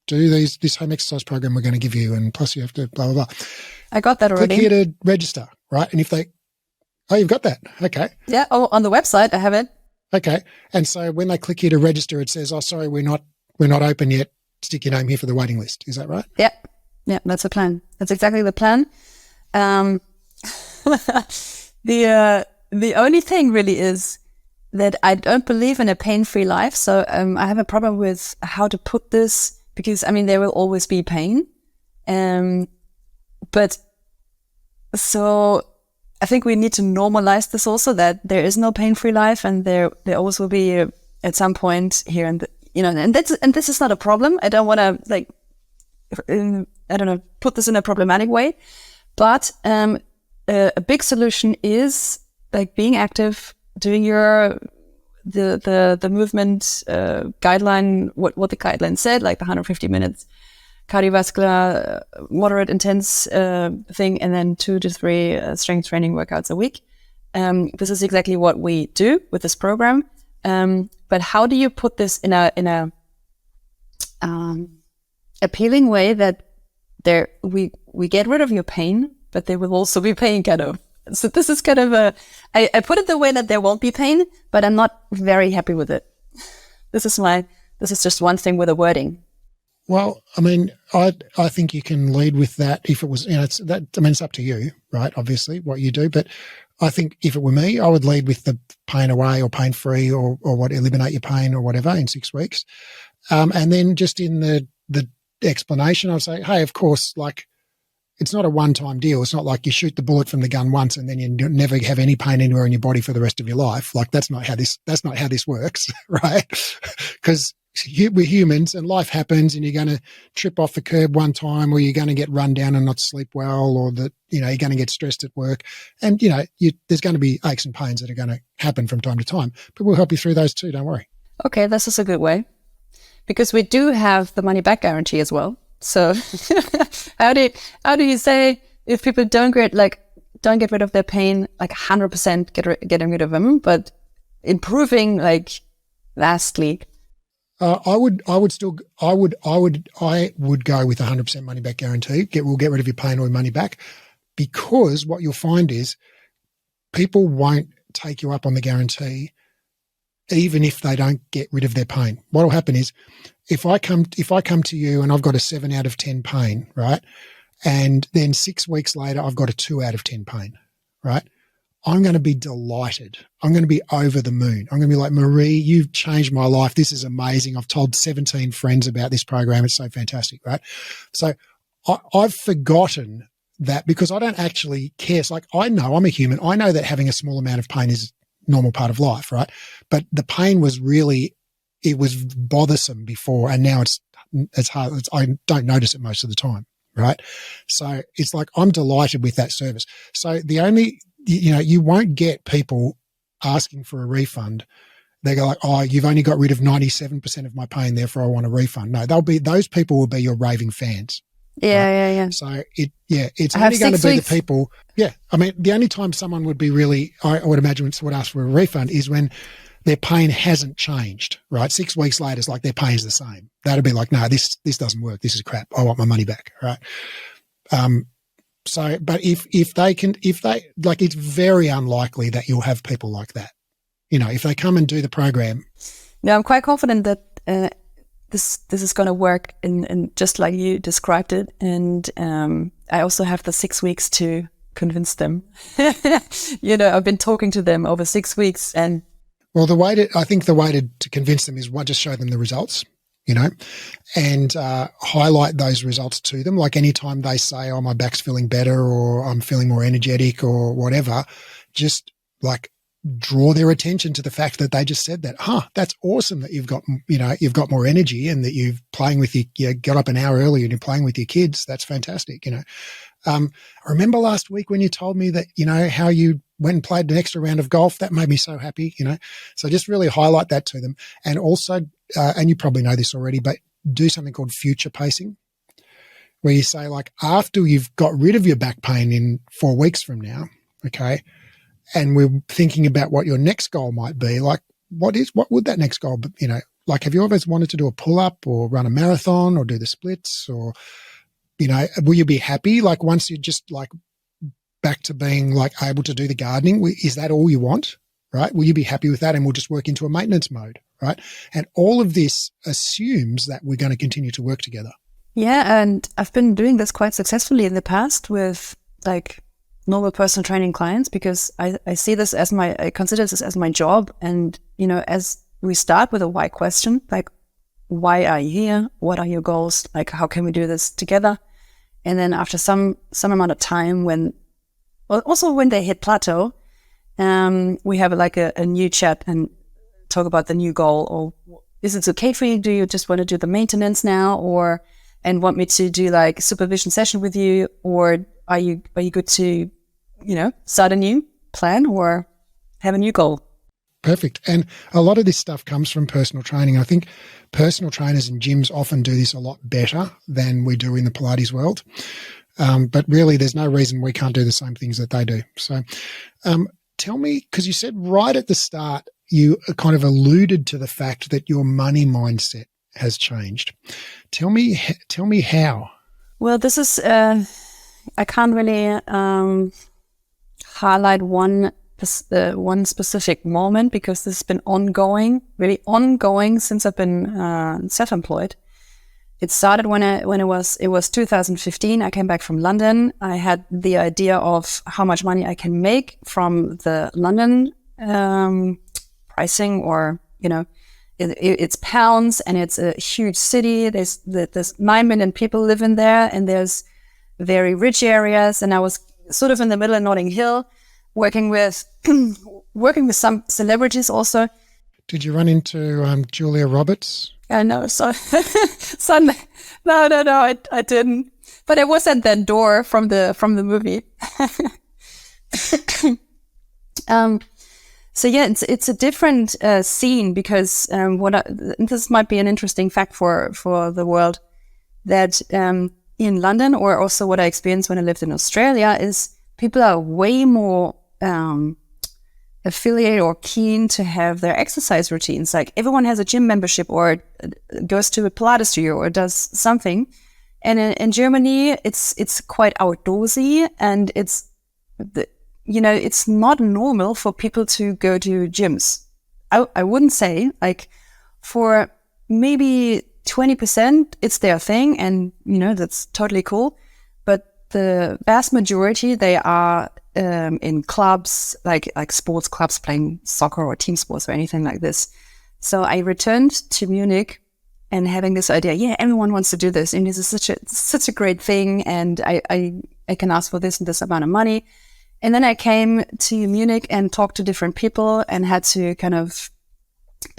do this home exercise program we're going to give you, and plus you have to blah, blah, blah. I got that already. Click here to register, right? And you've got that. Okay. Yeah. Oh, on the website, I have it. Okay. And so when they click here to register, it says, oh, sorry, we're not open yet. Stick your name here for the waiting list. Is that right? Yeah. Yeah, that's the plan. That's exactly the plan. The only thing really is that I don't believe in a pain-free life. So I have a problem with how to put this, because there will always be pain. But so I think we need to normalize this also, that there is no pain-free life, and there always will be at some point here and and this is not a problem. I don't want to I don't know, put this in a problematic way. But a big solution is like being active, doing the movement guideline, what the guideline said, like the 150 minutes cardiovascular, moderate intense thing, and then 2 to 3 strength training workouts a week. This is exactly what we do with this program. But how do you put this in a appealing way that we get rid of your pain, but there will also be pain, kind of. So this is kind of I put it the way that there won't be pain, but I'm not very happy with it. This is just one thing with the wording. Well, I mean, I think you can lead with that if it was, it's up to you, right? Obviously, what you do. But I think if it were me, I would lead with the pain away or pain free or what, eliminate your pain or whatever in 6 weeks. And then just in the explanation, I'd say, hey, of course, like, it's not a one-time deal. It's not like you shoot the bullet from the gun once and then you never have any pain anywhere in your body for the rest of your life. Like, that's not how this works, right? Because we're humans and life happens and you're going to trip off the curb one time, or you're going to get run down and not sleep well, or that, you're going to get stressed at work. And, there's going to be aches and pains that are going to happen from time to time, but we'll help you through those too. Don't worry. Okay. This is a good way, because we do have the money back guarantee as well. So how do you say if people don't get rid of their pain, like 100% getting rid of them, but improving like vastly? I would go with 100% money back guarantee. We'll get rid of your pain or your money back, because what you'll find is people won't take you up on the guarantee even if they don't get rid of their pain. What will happen is if I come to you and I've got a 7 out of 10 pain, right? And then 6 weeks later, I've got a 2 out of 10 pain, right? I'm going to be delighted. I'm going to be over the moon. I'm going to be like, Marie, you've changed my life. This is amazing. I've told 17 friends about this program. It's so fantastic, right? So I've forgotten that, because I don't actually care. It's like, I know I'm a human. I know that having a small amount of pain is a normal part of life, right? But the pain was it was bothersome before, and now it's hard. I don't notice it most of the time, right? So it's like, I'm delighted with that service. So you won't get people asking for a refund. They go like, oh, you've only got rid of 97% of my pain, therefore I want a refund. No, those people will be your raving fans. Yeah. So it's only going to be the people. Yeah. I mean, the only time someone would be really, I would imagine, would ask for a refund is when their pain hasn't changed, right? 6 weeks later, it's like their pain is the same. That'd be like, no, this doesn't work. This is crap. I want my money back, right? So, but if it's very unlikely that you'll have people like that. If they come and do the program. Yeah, I'm quite confident that this is going to work in just like you described it. And I also have the 6 weeks to convince them. I've been talking to them over 6 weeks. And well, I think the way to convince them is just show them the results. And highlight those results to them. Like anytime they say, oh, my back's feeling better, or I'm feeling more energetic, or whatever, just like draw their attention to the fact that they just said that. That's awesome that you've got more energy, and that you've playing with you got up an hour earlier and you're playing with your kids. That's fantastic. I remember last week when you told me that, how you went and played an extra round of golf. That made me so happy, So just really highlight that to them. And also, and you probably know this already, but do something called future pacing, where you say, like, after you've got rid of your back pain in 4 weeks from now, okay, and we're thinking about what your next goal might be, like, what would that next goal be? Like, have you always wanted to do a pull-up or run a marathon or do the splits, or, will you be happy? Like, once you're just like back to being like able to do the gardening, is that all you want? Right? Will you be happy with that? And we'll just work into a maintenance mode, right? And all of this assumes that we're going to continue to work together. Yeah, and I've been doing this quite successfully in the past with like normal personal training clients, because I see this as I consider this as my job. And, as we start with a why question, like, why are you here? What are your goals? Like, how can we do this together? And then after some amount of time, when they hit plateau, we have like a new chat and talk about the new goal, or is it okay for you? Do you just want to do the maintenance now? Or and want me to do like a supervision session with you, or are you good to, start a new plan or have a new goal? Perfect. And a lot of this stuff comes from personal training. I think personal trainers and gyms often do this a lot better than we do in the Pilates world. But really, there's no reason we can't do the same things that they do. So tell me, because you said right at the start, you kind of alluded to the fact that your money mindset has changed. Tell me how. Well, this is, I can't really highlight one specific moment, because this has been really ongoing since I've been self-employed. It started when it was 2015. I came back from London. I had the idea of how much money I can make from the London pricing, or it's pounds, and it's a huge city. There's 9 million people living there, and there's very rich areas. And I was sort of in the middle of Notting Hill, working with some celebrities also. Did you run into Julia Roberts? No, so no, I didn't. But I was at that door from the movie. So yeah, it's a different scene, because this might be an interesting fact for the world, that in London, or also what I experienced when I lived in Australia, is people are way more affiliated or keen to have their exercise routines. Like everyone has a gym membership, or goes to a Pilates studio, or does something. And in Germany, it's quite outdoorsy, and it's not normal for people to go to gyms. I wouldn't say, like, for maybe 20%, it's their thing, and that's totally cool. But the vast majority, they are in clubs, like sports clubs, playing soccer or team sports or anything like this. So I returned to Munich and having this idea, yeah, everyone wants to do this, and this is such a great thing, and I can ask for this and this amount of money. And then I came to Munich and talked to different people, and had to kind of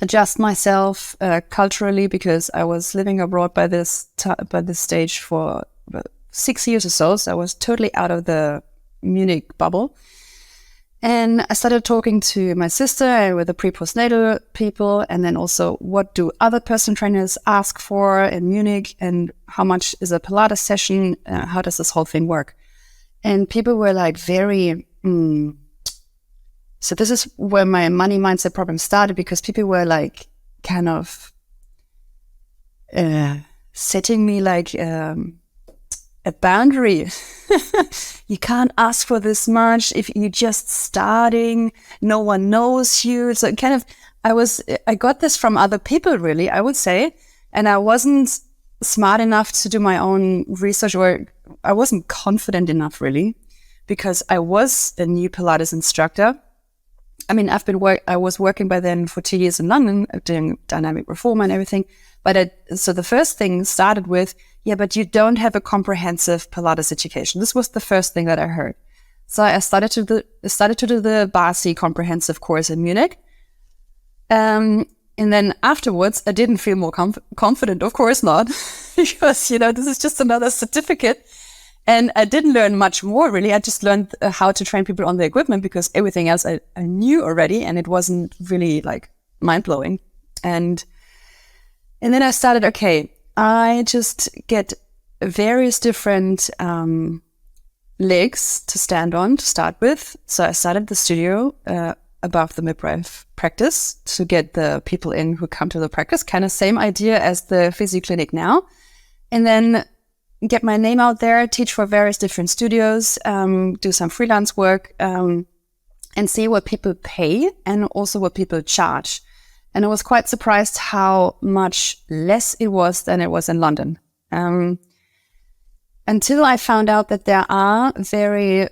adjust myself culturally, because I was living abroad by this stage for about 6 years or so. So I was totally out of the Munich bubble. And I started talking to my sister and with the pre-postnatal people, and then also, what do other personal trainers ask for in Munich, and how much is a Pilates session? How does this whole thing work? And people were like very, so this is where my money mindset problem started, because people were like kind of setting me like a boundary. You can't ask for this much if you're just starting. No one knows you. So kind of, I got this from other people, really, I would say. And I wasn't smart enough to do my own research, or I wasn't confident enough, really, because I was a new Pilates instructor. I mean, I was working by then for 2 years in London, doing dynamic reformer and everything. But so the first thing started with, yeah, but you don't have a comprehensive Pilates education. This was the first thing that I heard. So I started to do the BASI comprehensive course in Munich. And then afterwards, I didn't feel more confident. Of course not, because, this is just another certificate. And I didn't learn much more, really. I just learned how to train people on the equipment, because everything else I knew already, and it wasn't really like mind-blowing. And then I started, okay, I just get various different legs to stand on to start with. So I started the studio above the midwife practice to get the people in who come to the practice, kind of same idea as the physio clinic now. And then get my name out there, teach for various different studios, do some freelance work, and see what people pay and also what people charge. And I was quite surprised how much less it was than it was in London. Until I found out that there are very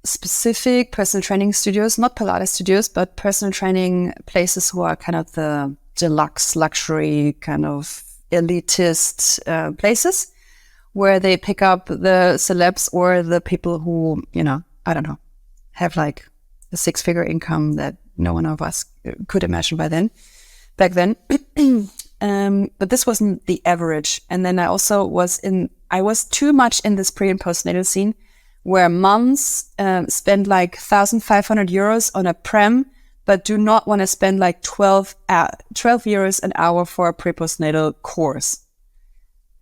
specific personal training studios, not Pilates studios, but personal training places who are kind of the deluxe luxury kind of elitist places, where they pick up the celebs or the people who, I don't know, have like a 6-figure income that no one of us could imagine back then. but this wasn't the average. And then I also I was too much in this pre and postnatal scene where moms spend like 1,500 euros on a prem, but do not want to spend like 12 euros an hour for a pre-postnatal course.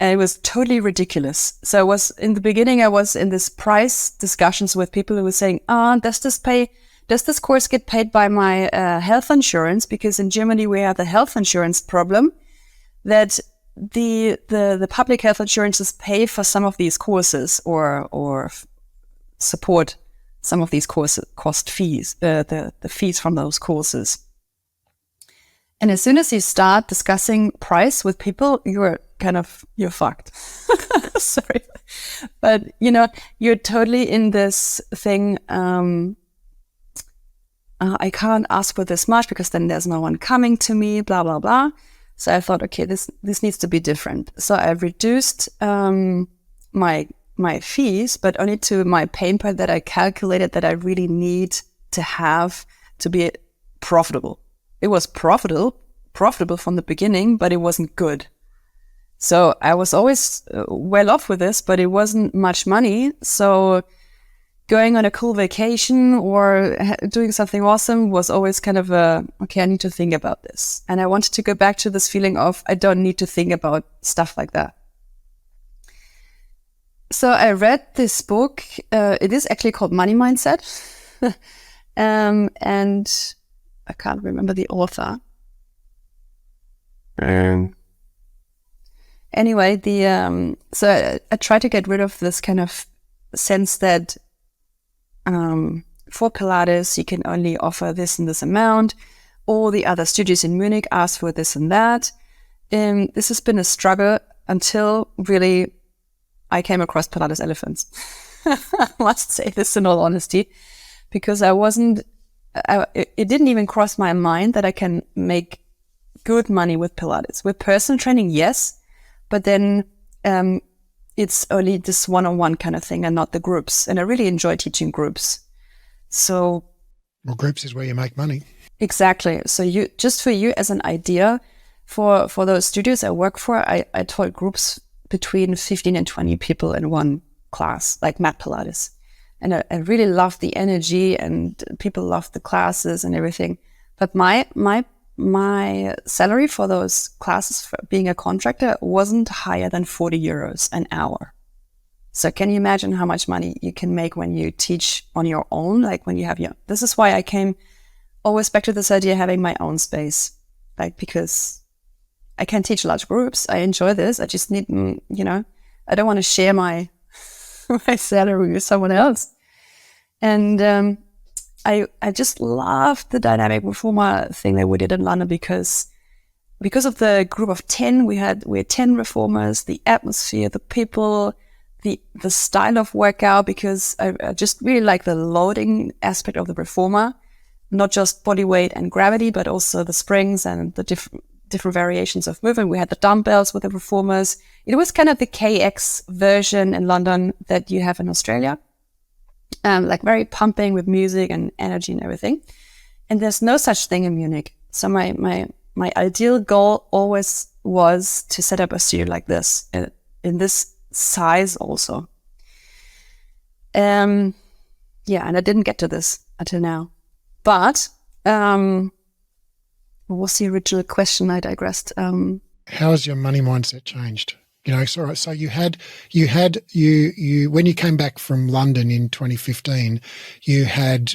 And it was totally ridiculous. So in the beginning, I was in this price discussions with people who were saying, does this course get paid by my health insurance? Because in Germany, we have the health insurance problem that the public health insurances pay for some of these courses or support some of these cost fees, the fees from those courses. And as soon as you start discussing price with people, you're fucked. Sorry. But, you're totally in this thing. I can't ask for this much because then there's no one coming to me, blah, blah, blah. So I thought, okay, this needs to be different. So I reduced my fees, but only to my pain point that I calculated that I really need to have to be profitable. It was profitable from the beginning, but it wasn't good. So I was always well off with this, but it wasn't much money. So going on a cool vacation or doing something awesome was always kind of okay, I need to think about this. And I wanted to go back to this feeling of I don't need to think about stuff like that. So I read this book. It is actually called Money Mindset. And I can't remember the author. Anyway, so I try to get rid of this kind of sense that for Pilates, you can only offer this and this amount. All the other studios in Munich ask for this and that. This has been a struggle until really I came across Pilates elephants. I must say this in all honesty, because it didn't even cross my mind that I can make good money with Pilates. With personal training, yes, but then it's only this one-on-one kind of thing and not the groups. And I really enjoy teaching groups. So, well, groups is where you make money. Exactly. So just for you as an idea, for those studios I work for, I taught groups between 15 and 20 people in one class, like mat Pilates. And I really loved the energy and people loved the classes and everything. But my salary for those classes, for being a contractor, wasn't higher than 40 euros an hour. So can you imagine how much money you can make when you teach on your own? Like when you have this is why I came always back to this idea of having my own space, like, because I can teach large groups. I enjoy this. I just need, I don't want to share my salary with someone else. And I just loved the dynamic reformer thing that we did in London because of the group of 10, we had 10 reformers, the atmosphere, the people, the style of workout, because I just really like the loading aspect of the reformer, not just body weight and gravity, but also the springs and the different variations of movement. We had the dumbbells with the reformers. It was kind of the KX version in London that you have in Australia. Like very pumping with music and energy and everything. And there's no such thing in Munich. So my ideal goal always was to set up a studio like this, in this size also. And I didn't get to this until now. But what was the original question? I digressed. How has your money mindset changed? So you when you came back from London in 2015, you had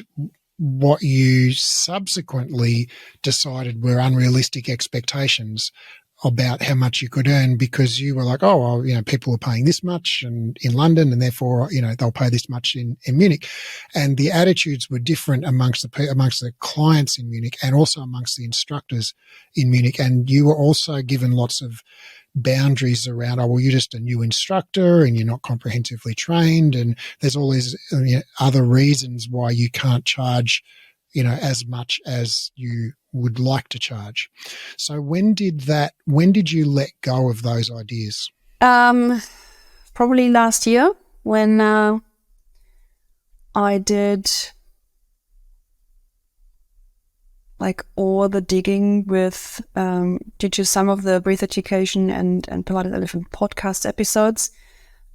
what you subsequently decided were unrealistic expectations about how much you could earn, because you were like, people are paying this much in London, and therefore, they'll pay this much in Munich. And the attitudes were different amongst the clients in Munich and also amongst the instructors in Munich. And you were also given lots of boundaries around, you're just a new instructor and you're not comprehensively trained. And there's all these other reasons why you can't charge, as much as you would like to charge. So when did you let go of those ideas? Probably last year when I did like all the digging with due to some of the breath education and Pilates Elephant podcast episodes,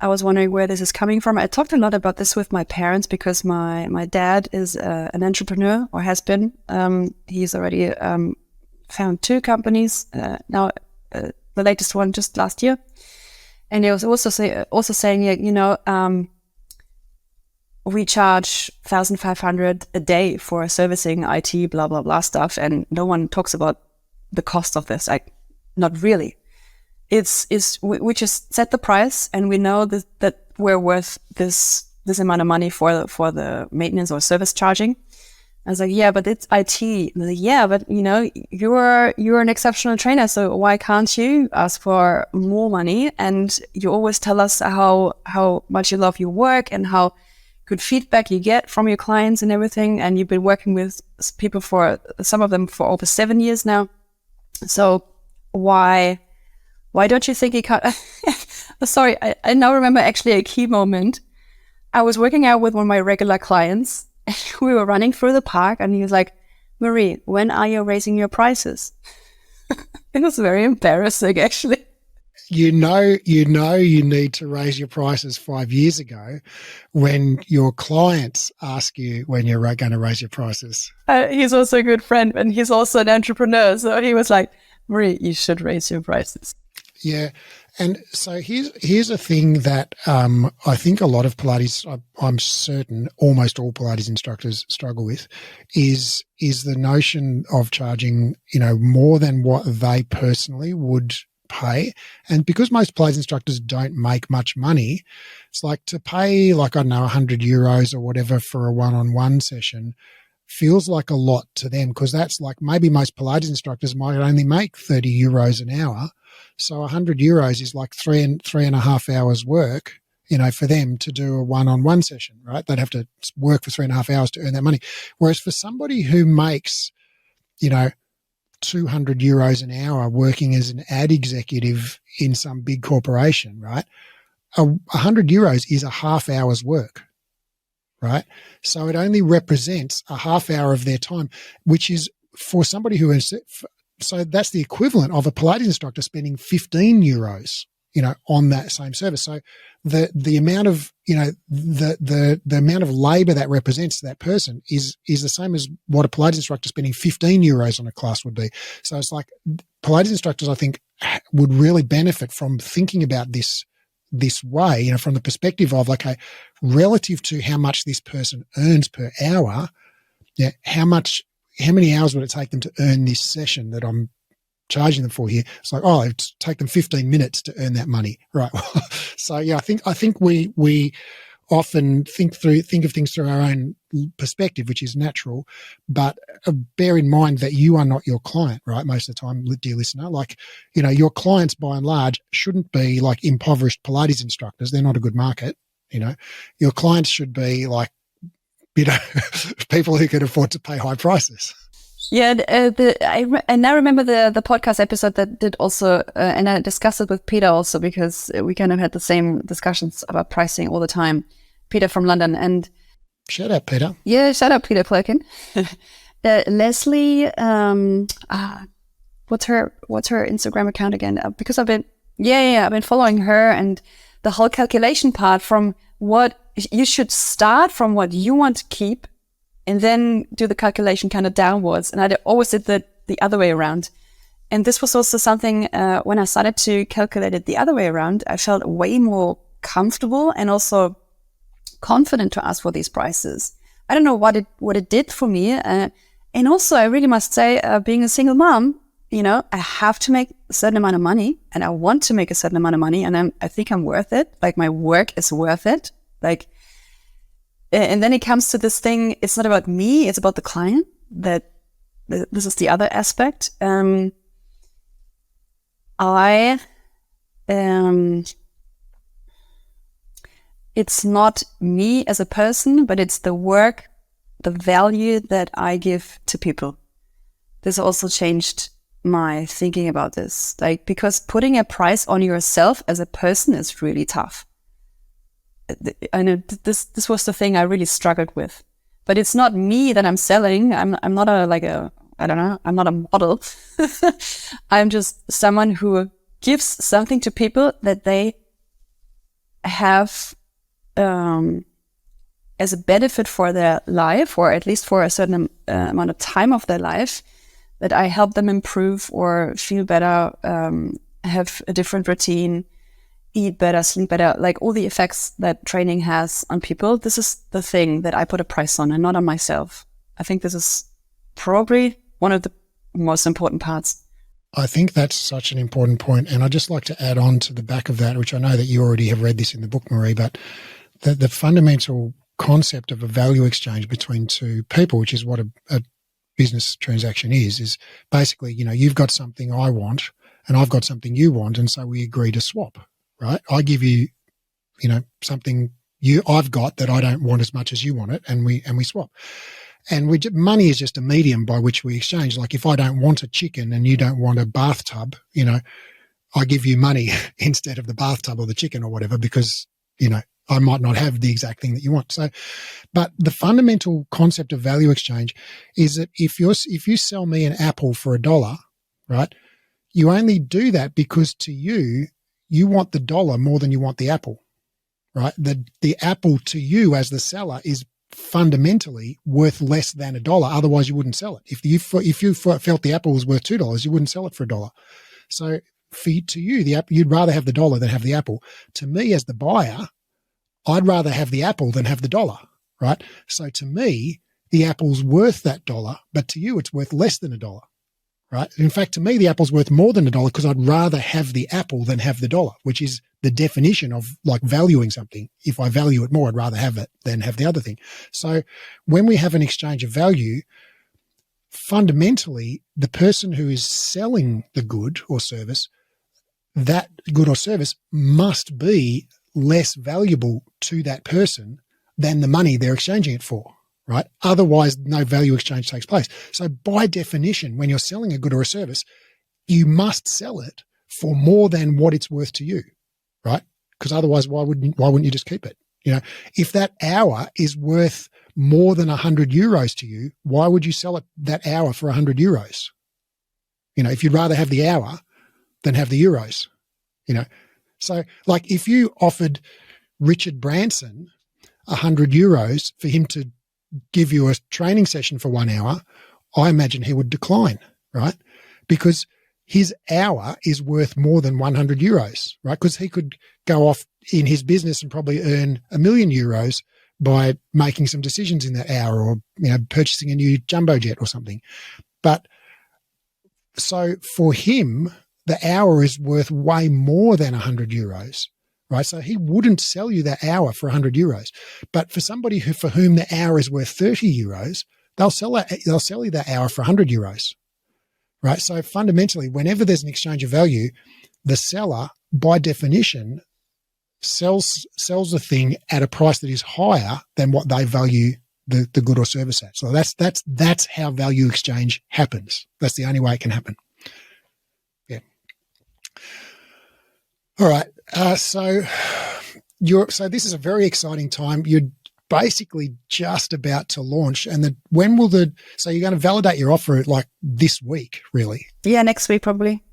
I was wondering where this is coming from. I talked a lot about this with my parents because my dad is an entrepreneur, or has been. He's already found 2 companies now. The latest one just last year, and he was also saying, we charge 1,500 a day for servicing IT, blah blah blah stuff, and no one talks about the cost of this. Not really. We just set the price, and we know that we're worth this amount of money for the maintenance or service charging. I was like, yeah, but it's IT. Like, yeah, but you're an exceptional trainer, so why can't you ask for more money? And you always tell us how much you love your work and how good feedback you get from your clients and everything. And you've been working with people some of them for over 7 years now. So why don't you think you can't? Sorry, I now remember actually a key moment. I was working out with one of my regular clients. We were running through the park, and he was like, "Marie, when are you raising your prices?" It was very embarrassing, actually. You need to raise your prices 5 years ago when your clients ask you when you're going to raise your prices. He's also a good friend, and he's also an entrepreneur. So he was like, "Marie, you should raise your prices." Yeah. And so here's a thing that I think a lot of Pilates, I'm certain almost all Pilates instructors struggle with, is the notion of charging, more than what they personally would pay. And because most Pilates instructors don't make much money, it's like to pay €100 or whatever for a one-on-one session feels like a lot to them, because that's like maybe most Pilates instructors might only make €30 an hour. So €100 is like three and a half hours work, for them to do a one-on-one session, right? They'd have to work for 3.5 hours to earn that money. Whereas for somebody who makes, €200 an hour working as an ad executive in some big corporation, right? €100 is a half hour's work, right? So it only represents a half hour of their time, which is for somebody who is, so that's the equivalent of a Pilates instructor spending €15, on that same service. So the amount of, the amount of labor that represents to that person is the same as what a Pilates instructor spending €15 on a class would be. So it's like Pilates instructors, I think, would really benefit from thinking about this way, from the perspective of, okay, relative to how much this person earns per hour, how many hours would it take them to earn this session that I'm charging them for here? It's like, it'd take them 15 minutes to earn that money, right? So yeah, I think we often think of things through our own perspective, which is natural, but bear in mind that you are not your client, right? Most of the time, dear listener, your clients by and large shouldn't be like impoverished Pilates instructors. They're not a good market. Your clients should be like, people who can afford to pay high prices. Yeah, I now remember the podcast episode that did also, and I discussed it with Peter also, because we kind of had the same discussions about pricing all the time. Peter from London, and shout out Peter. Yeah, shout out Peter Plurkin. Leslie, what's her Instagram account again? Because I've been following her, and the whole calculation part from what you should start from what you want to keep, and then do the calculation kind of downwards. And I always did the other way around. And this was also something, when I started to calculate it the other way around, I felt way more comfortable and also confident to ask for these prices. I don't know what it did for me. And also, I really must say, being a single mom, I have to make a certain amount of money, and I want to make a certain amount of money, and I think I'm worth it. Like, my work is worth it. And then it comes to this thing, it's not about me, it's about the client. This is the other aspect. It's not me as a person, but it's the work, the value that I give to people. This also changed my thinking about this. Because putting a price on yourself as a person is really tough. I know this was the thing I really struggled with, but it's not me that I'm selling. I'm not a I don't know, I'm not a model. I'm just someone who gives something to people that they have as a benefit for their life, or at least for a certain amount of time of their life, that I help them improve or feel better, have a different routine, eat better, sleep better, like all the effects that training has on people. This is the thing that I put a price on and not on myself. I think this is probably one of the most important parts. I think that's such an important point. And I'd just like to add on to the back of that, which I know that you already have read this in the book, Marie, but the fundamental concept of a value exchange between two people, which is what a business transaction is basically, you've got something I want and I've got something you want. And so we agree to swap, right? I give you, something I've got that I don't want as much as you want it. And we swap. And money is just a medium by which we exchange. Like if I don't want a chicken and you don't want a bathtub, I give you money instead of the bathtub or the chicken or whatever, because, I might not have the exact thing that you want. So, but the fundamental concept of value exchange is that if you sell me an apple for $1, right, you only do that because to you want the dollar more than you want the apple, right? The apple to you as the seller is fundamentally worth less than $1. Otherwise, you wouldn't sell it. If you felt the apple was worth $2, you wouldn't sell it for $1. So to you, the apple, you'd rather have the dollar than have the apple. To me, as the buyer, I'd rather have the apple than have the dollar, right? So to me, the apple's worth that $1, but to you, it's worth less than $1, right? In fact, to me, the apple's worth more than $1 because I'd rather have the apple than have the dollar, which is the definition of like valuing something. If I value it more, I'd rather have it than have the other thing. So when we have an exchange of value, fundamentally, the person who is selling the good or service, that good or service must be less valuable to that person than the money they're exchanging it for, right? Otherwise, no value exchange takes place. So by definition, when you're selling a good or a service, you must sell it for more than what it's worth to you, right? Because otherwise, why wouldn't you just keep it? If that hour is worth more than 100 euros to you, why would you sell it that hour for 100 euros? If you'd rather have the hour than have the euros, So like if you offered Richard Branson 100 euros for him to give you a training session for 1 hour, I imagine he would decline, right? Because his hour is worth more than 100 euros, right? Because he could go off in his business and probably earn €1 million by making some decisions in that hour, or, purchasing a new jumbo jet or something. But so for him, the hour is worth way more than 100 euros, right? So he wouldn't sell you that hour for 100 euros. But for somebody for whom the hour is worth 30 euros, they'll sell you that hour for 100 euros, right? So fundamentally, whenever there's an exchange of value, the seller, by definition, sells the thing at a price that is higher than what they value the good or service at. So that's how value exchange happens. That's the only way it can happen. All right. So this is a very exciting time. You're basically just about to launch, and so you're going to validate your offer like this week, really? Yeah, next week probably.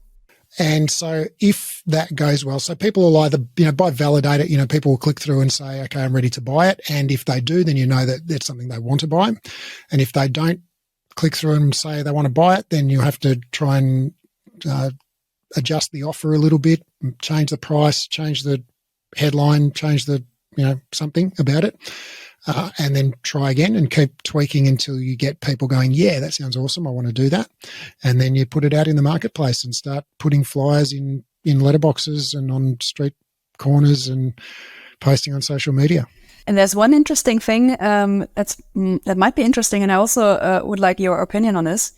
And so if that goes well, so people will either, by validate it, people will click through and say, okay, I'm ready to buy it. And if they do, then that that's something they want to buy. And if they don't click through and say they want to buy it, then you have to try and adjust the offer a little bit, change the price, change the headline, change the, something about it, and then try again and keep tweaking until you get people going, yeah, that sounds awesome, I want to do that. And then you put it out in the marketplace and start putting flyers in letterboxes and on street corners and posting on social media. And there's one interesting thing that might be interesting, and I also would like your opinion on this.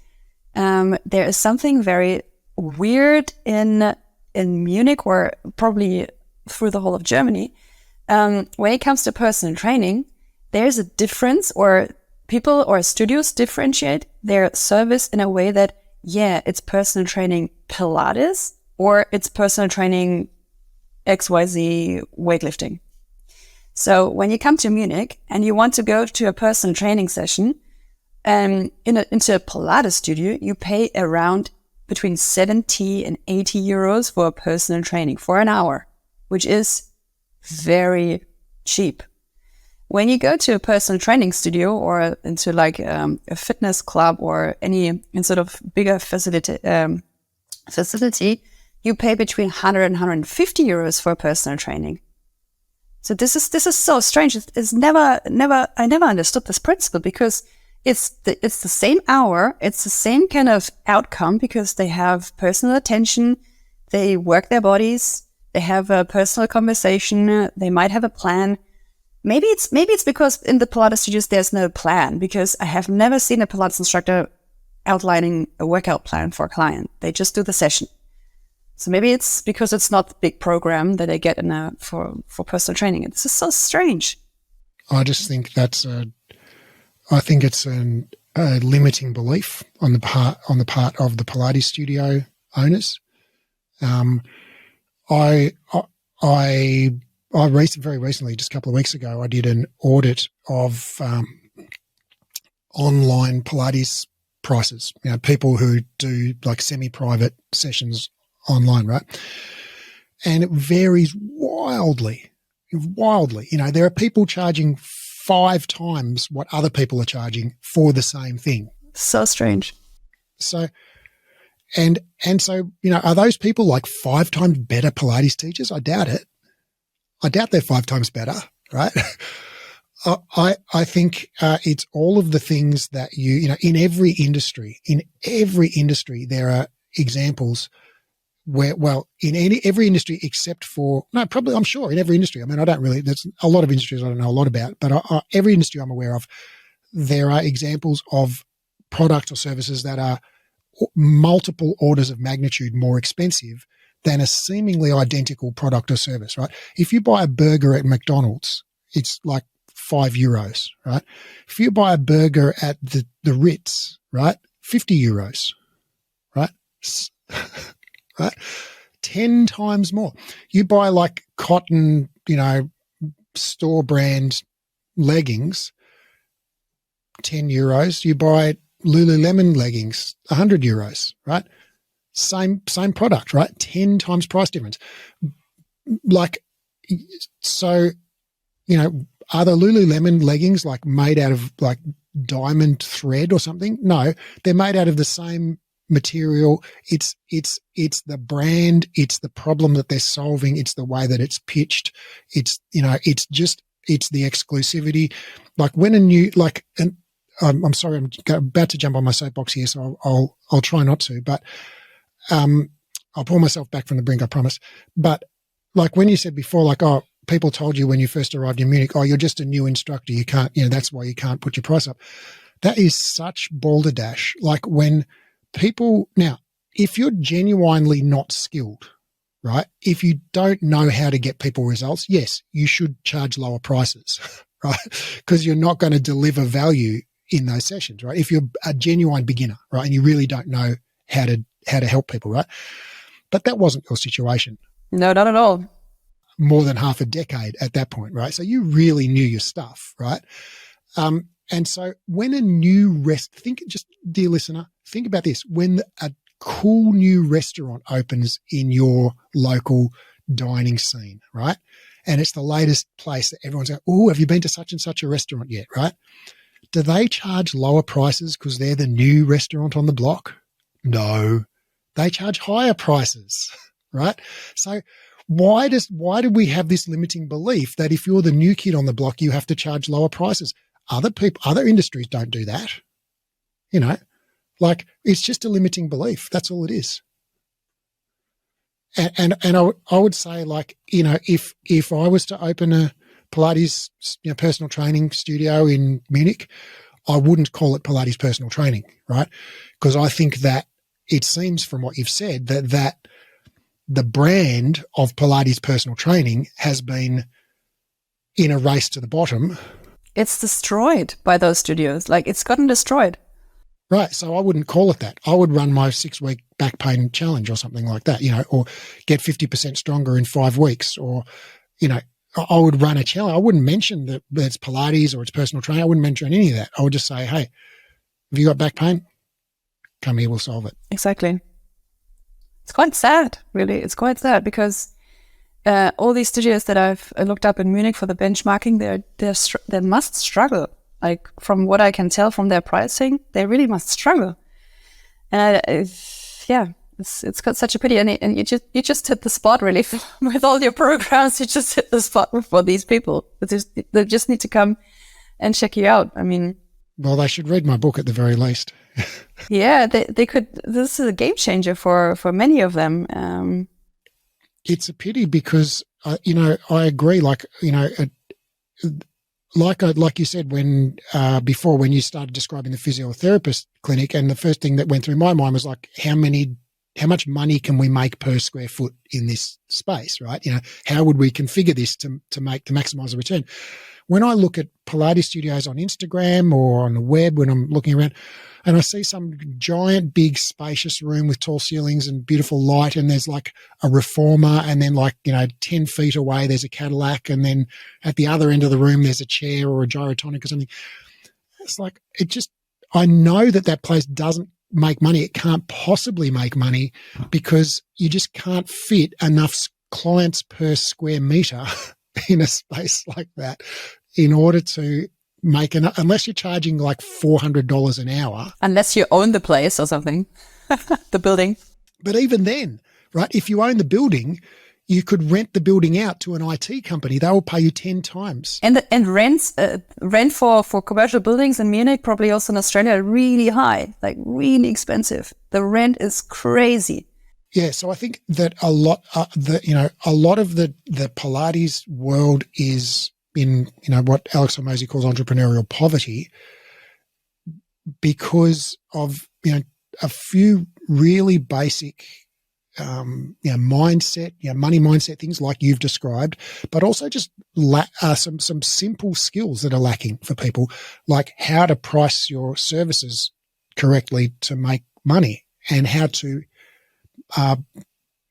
There is something very weird in Munich, or probably through the whole of Germany, when it comes to personal training. There's a difference, or people or studios differentiate their service in a way that, it's personal training Pilates, or it's personal training XYZ weightlifting. So when you come to Munich and you want to go to a personal training session, Into a Pilates studio, you pay around between 70 and 80 euros for a personal training for an hour, which is very cheap. When you go to a personal training studio or into like a fitness club or any sort of bigger facility, you pay between 100 and 150 euros for a personal training. So this is so strange. I never understood this principle, because it's the same hour, it's the same kind of outcome, because they have personal attention, they work their bodies, they have a personal conversation, they might have a plan. Maybe it's because in the Pilates studios there's no plan, because I have never seen a Pilates instructor outlining a workout plan for a client. They just do the session. So maybe it's because it's not the big program that they get for personal training. It's just so strange. I just think it's a limiting belief on the part of the Pilates studio owners. Very recently, just a couple of weeks ago, I did an audit of online Pilates prices. People who do like semi-private sessions online, right? And it varies wildly. There are people charging 5 times what other people are charging for the same thing. So strange. So, and so, are those people like 5 times better Pilates teachers? I doubt it. I doubt they're 5 times better, right? I think it's all of the things that in every industry, there are examples where, in every industry except for, probably, I'm sure in every industry. I mean, there's a lot of industries I don't know a lot about, but every industry I'm aware of, there are examples of products or services that are multiple orders of magnitude more expensive than a seemingly identical product or service, right? If you buy a burger at McDonald's, it's like €5, right? If you buy a burger at the Ritz, right, €50, right? Right? 10 times more. You buy like cotton, store brand leggings, €10. You buy Lululemon leggings, €100, right? Same product, right? 10 times price difference. Like, so, are the Lululemon leggings like made out of like diamond thread or something? No, they're made out of the same material. It's the brand, it's the problem that they're solving, it's the way that it's pitched, it's the exclusivity. Like when a new, like, and I'm sorry, I'm about to jump on my soapbox here, so I'll try not to, but I'll pull myself back from the brink, I promise. But like when you said before, like, oh, people told you when you first arrived in Munich, oh, you're just a new instructor, you can't, that's why you can't put your price up. That is such balderdash. Like when people, now, if you're genuinely not skilled, right, if you don't know how to get people results, yes, you should charge lower prices, right, because you're not going to deliver value in those sessions, right? If you're a genuine beginner, right, and you really don't know how to help people, right? But that wasn't your situation. No, not at all. More than half a decade at that point, right? So you really knew your stuff, right? And so when a new dear listener, think about this. When a cool new restaurant opens in your local dining scene, right? And it's the latest place that everyone's going, oh, have you been to such and such a restaurant yet, right? Do they charge lower prices because they're the new restaurant on the block? No, they charge higher prices, right? So why do we have this limiting belief that if you're the new kid on the block, you have to charge lower prices? Other industries don't do that. Like it's just a limiting belief. That's all it is. And I would say, like, if I was to open a Pilates personal training studio in Munich, I wouldn't call it Pilates personal training, right? Because I think that it seems from what you've said that the brand of Pilates personal training has been in a race to the bottom. It's destroyed by those studios. Like it's gotten destroyed. Right. So I wouldn't call it that. I would run my 6-week back pain challenge or something like that, or get 50% stronger in 5 weeks, or, I would run a challenge. I wouldn't mention that it's Pilates or it's personal training. I wouldn't mention any of that. I would just say, hey, Have you got back pain? Come here, we'll solve it. Exactly. It's quite sad, really. It's quite sad because all these studios that I've looked up in Munich for the benchmarking, they must struggle. Like from what I can tell from their pricing, they really must struggle. And it's got such a pity. And you just hit the spot really with all your programs. You just hit the spot for these people. They just need to come and check you out. I mean, well, they should read my book at the very least. Yeah, they could. This is a game changer for many of them. It's a pity because I agree. Like like you said when before when you started describing the physiotherapist clinic, and the first thing that went through my mind was like how much money can we make per square foot in this space, right? How would we configure this to maximize the return? When I look at Pilates studios on Instagram or on the web, when I'm looking around and I see some giant, big, spacious room with tall ceilings and beautiful light, and there's like a reformer, and then 10 feet away, there's a Cadillac, and then at the other end of the room, there's a chair or a gyrotonic or something. It's like, I know that place doesn't make money. It can't possibly make money because you just can't fit enough clients per square meter in a space like that in order to make unless you're charging like $400 an hour. Unless you own the place or something, the building. But even then, right, if you own the building, you could rent the building out to an IT company. They will pay you 10 times. And rent for commercial buildings in Munich, probably also in Australia, are really high, like really expensive. The rent is crazy. Yeah, so I think that a lot of the Pilates world is in what Alex Hormozi calls entrepreneurial poverty because of a few really basic mindset, money mindset things like you've described, but also just some simple skills that are lacking for people, like how to price your services correctly to make money and how to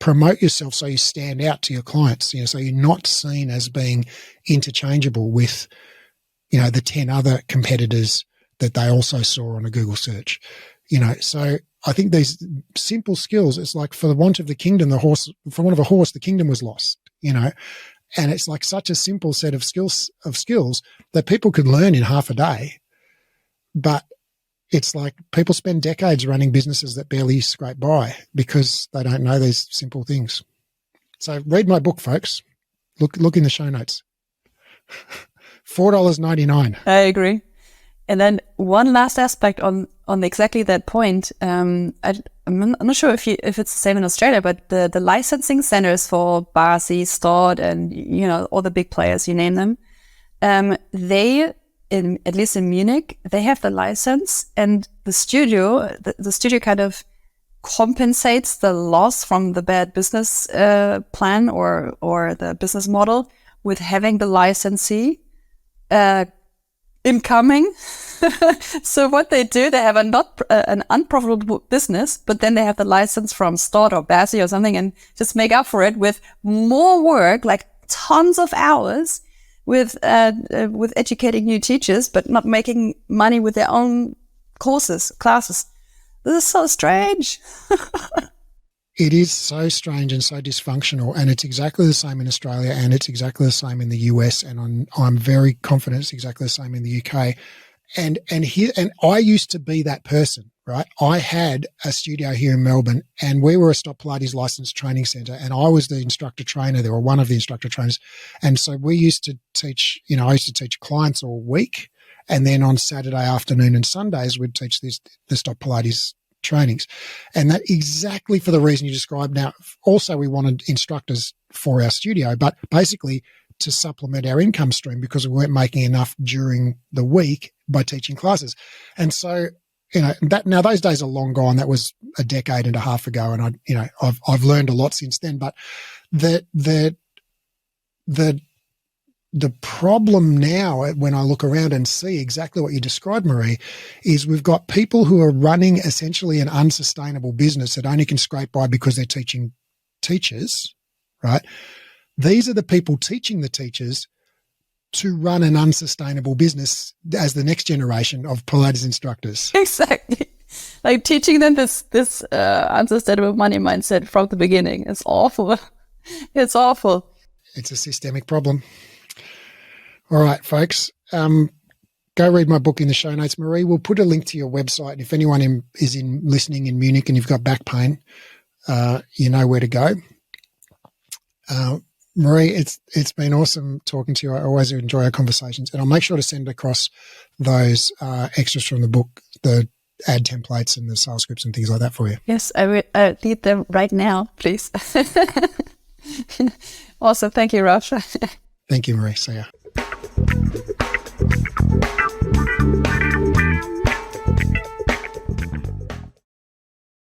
promote yourself so you stand out to your clients, so you're not seen as being interchangeable with, the 10 other competitors that they also saw on a Google search, So I think these simple skills, it's like for the want of the kingdom, the kingdom was lost, and it's like such a simple set of skills that people could learn in half a day, but it's like people spend decades running businesses that barely scrape by because they don't know these simple things. So read my book, folks. Look in the show notes. $4.99. I agree. And then one last aspect on exactly that point. I'm not sure if it's the same in Australia, but the licensing centers for Barsi, Stord, and all the big players, you name them, at least in Munich, they have the license, and the studio kind of compensates the loss from the bad business plan or the business model with having the licensee incoming. So what they do, they have an unprofitable business, but then they have the license from Stord or Barsi or something, and just make up for it with more work, like tons of hours, with educating new teachers, but not making money with their own classes. This is so strange. It is so strange and so dysfunctional, and it's exactly the same in Australia, and it's exactly the same in the US, and I'm very confident it's exactly the same in the UK. And I used to be that person, right? I had a studio here in Melbourne, and we were a Stop Pilates licensed training centre, and I was the instructor trainer there, or one of the instructor trainers. And so we used to teach, I used to teach clients all week, and then on Saturday afternoon and Sundays, we'd teach the Stop Pilates trainings. And that exactly for the reason you described. Now, also we wanted instructors for our studio, but basically to supplement our income stream because we weren't making enough during the week by teaching classes. And so, now those days are long gone. That was a decade and a half ago. And I've learned a lot since then, but the problem now when I look around and see exactly what you described, Marie, is we've got people who are running essentially an unsustainable business that only can scrape by because they're teaching teachers, right? These are the people teaching the teachers to run an unsustainable business as the next generation of Pilates instructors. Exactly. Like teaching them this unsustainable money mindset from the beginning is awful. It's awful. It's a systemic problem. All right, folks. Go read my book in the show notes. Marie, we'll put a link to your website. If anyone is listening in Munich and you've got back pain, you know where to go. Marie, it's been awesome talking to you. I always enjoy our conversations, and I'll make sure to send across those extras from the book, the ad templates and the sales scripts and things like that for you. Yes, I will read them right now, please. Awesome. Thank you, Raph. Thank you, Marie. See ya.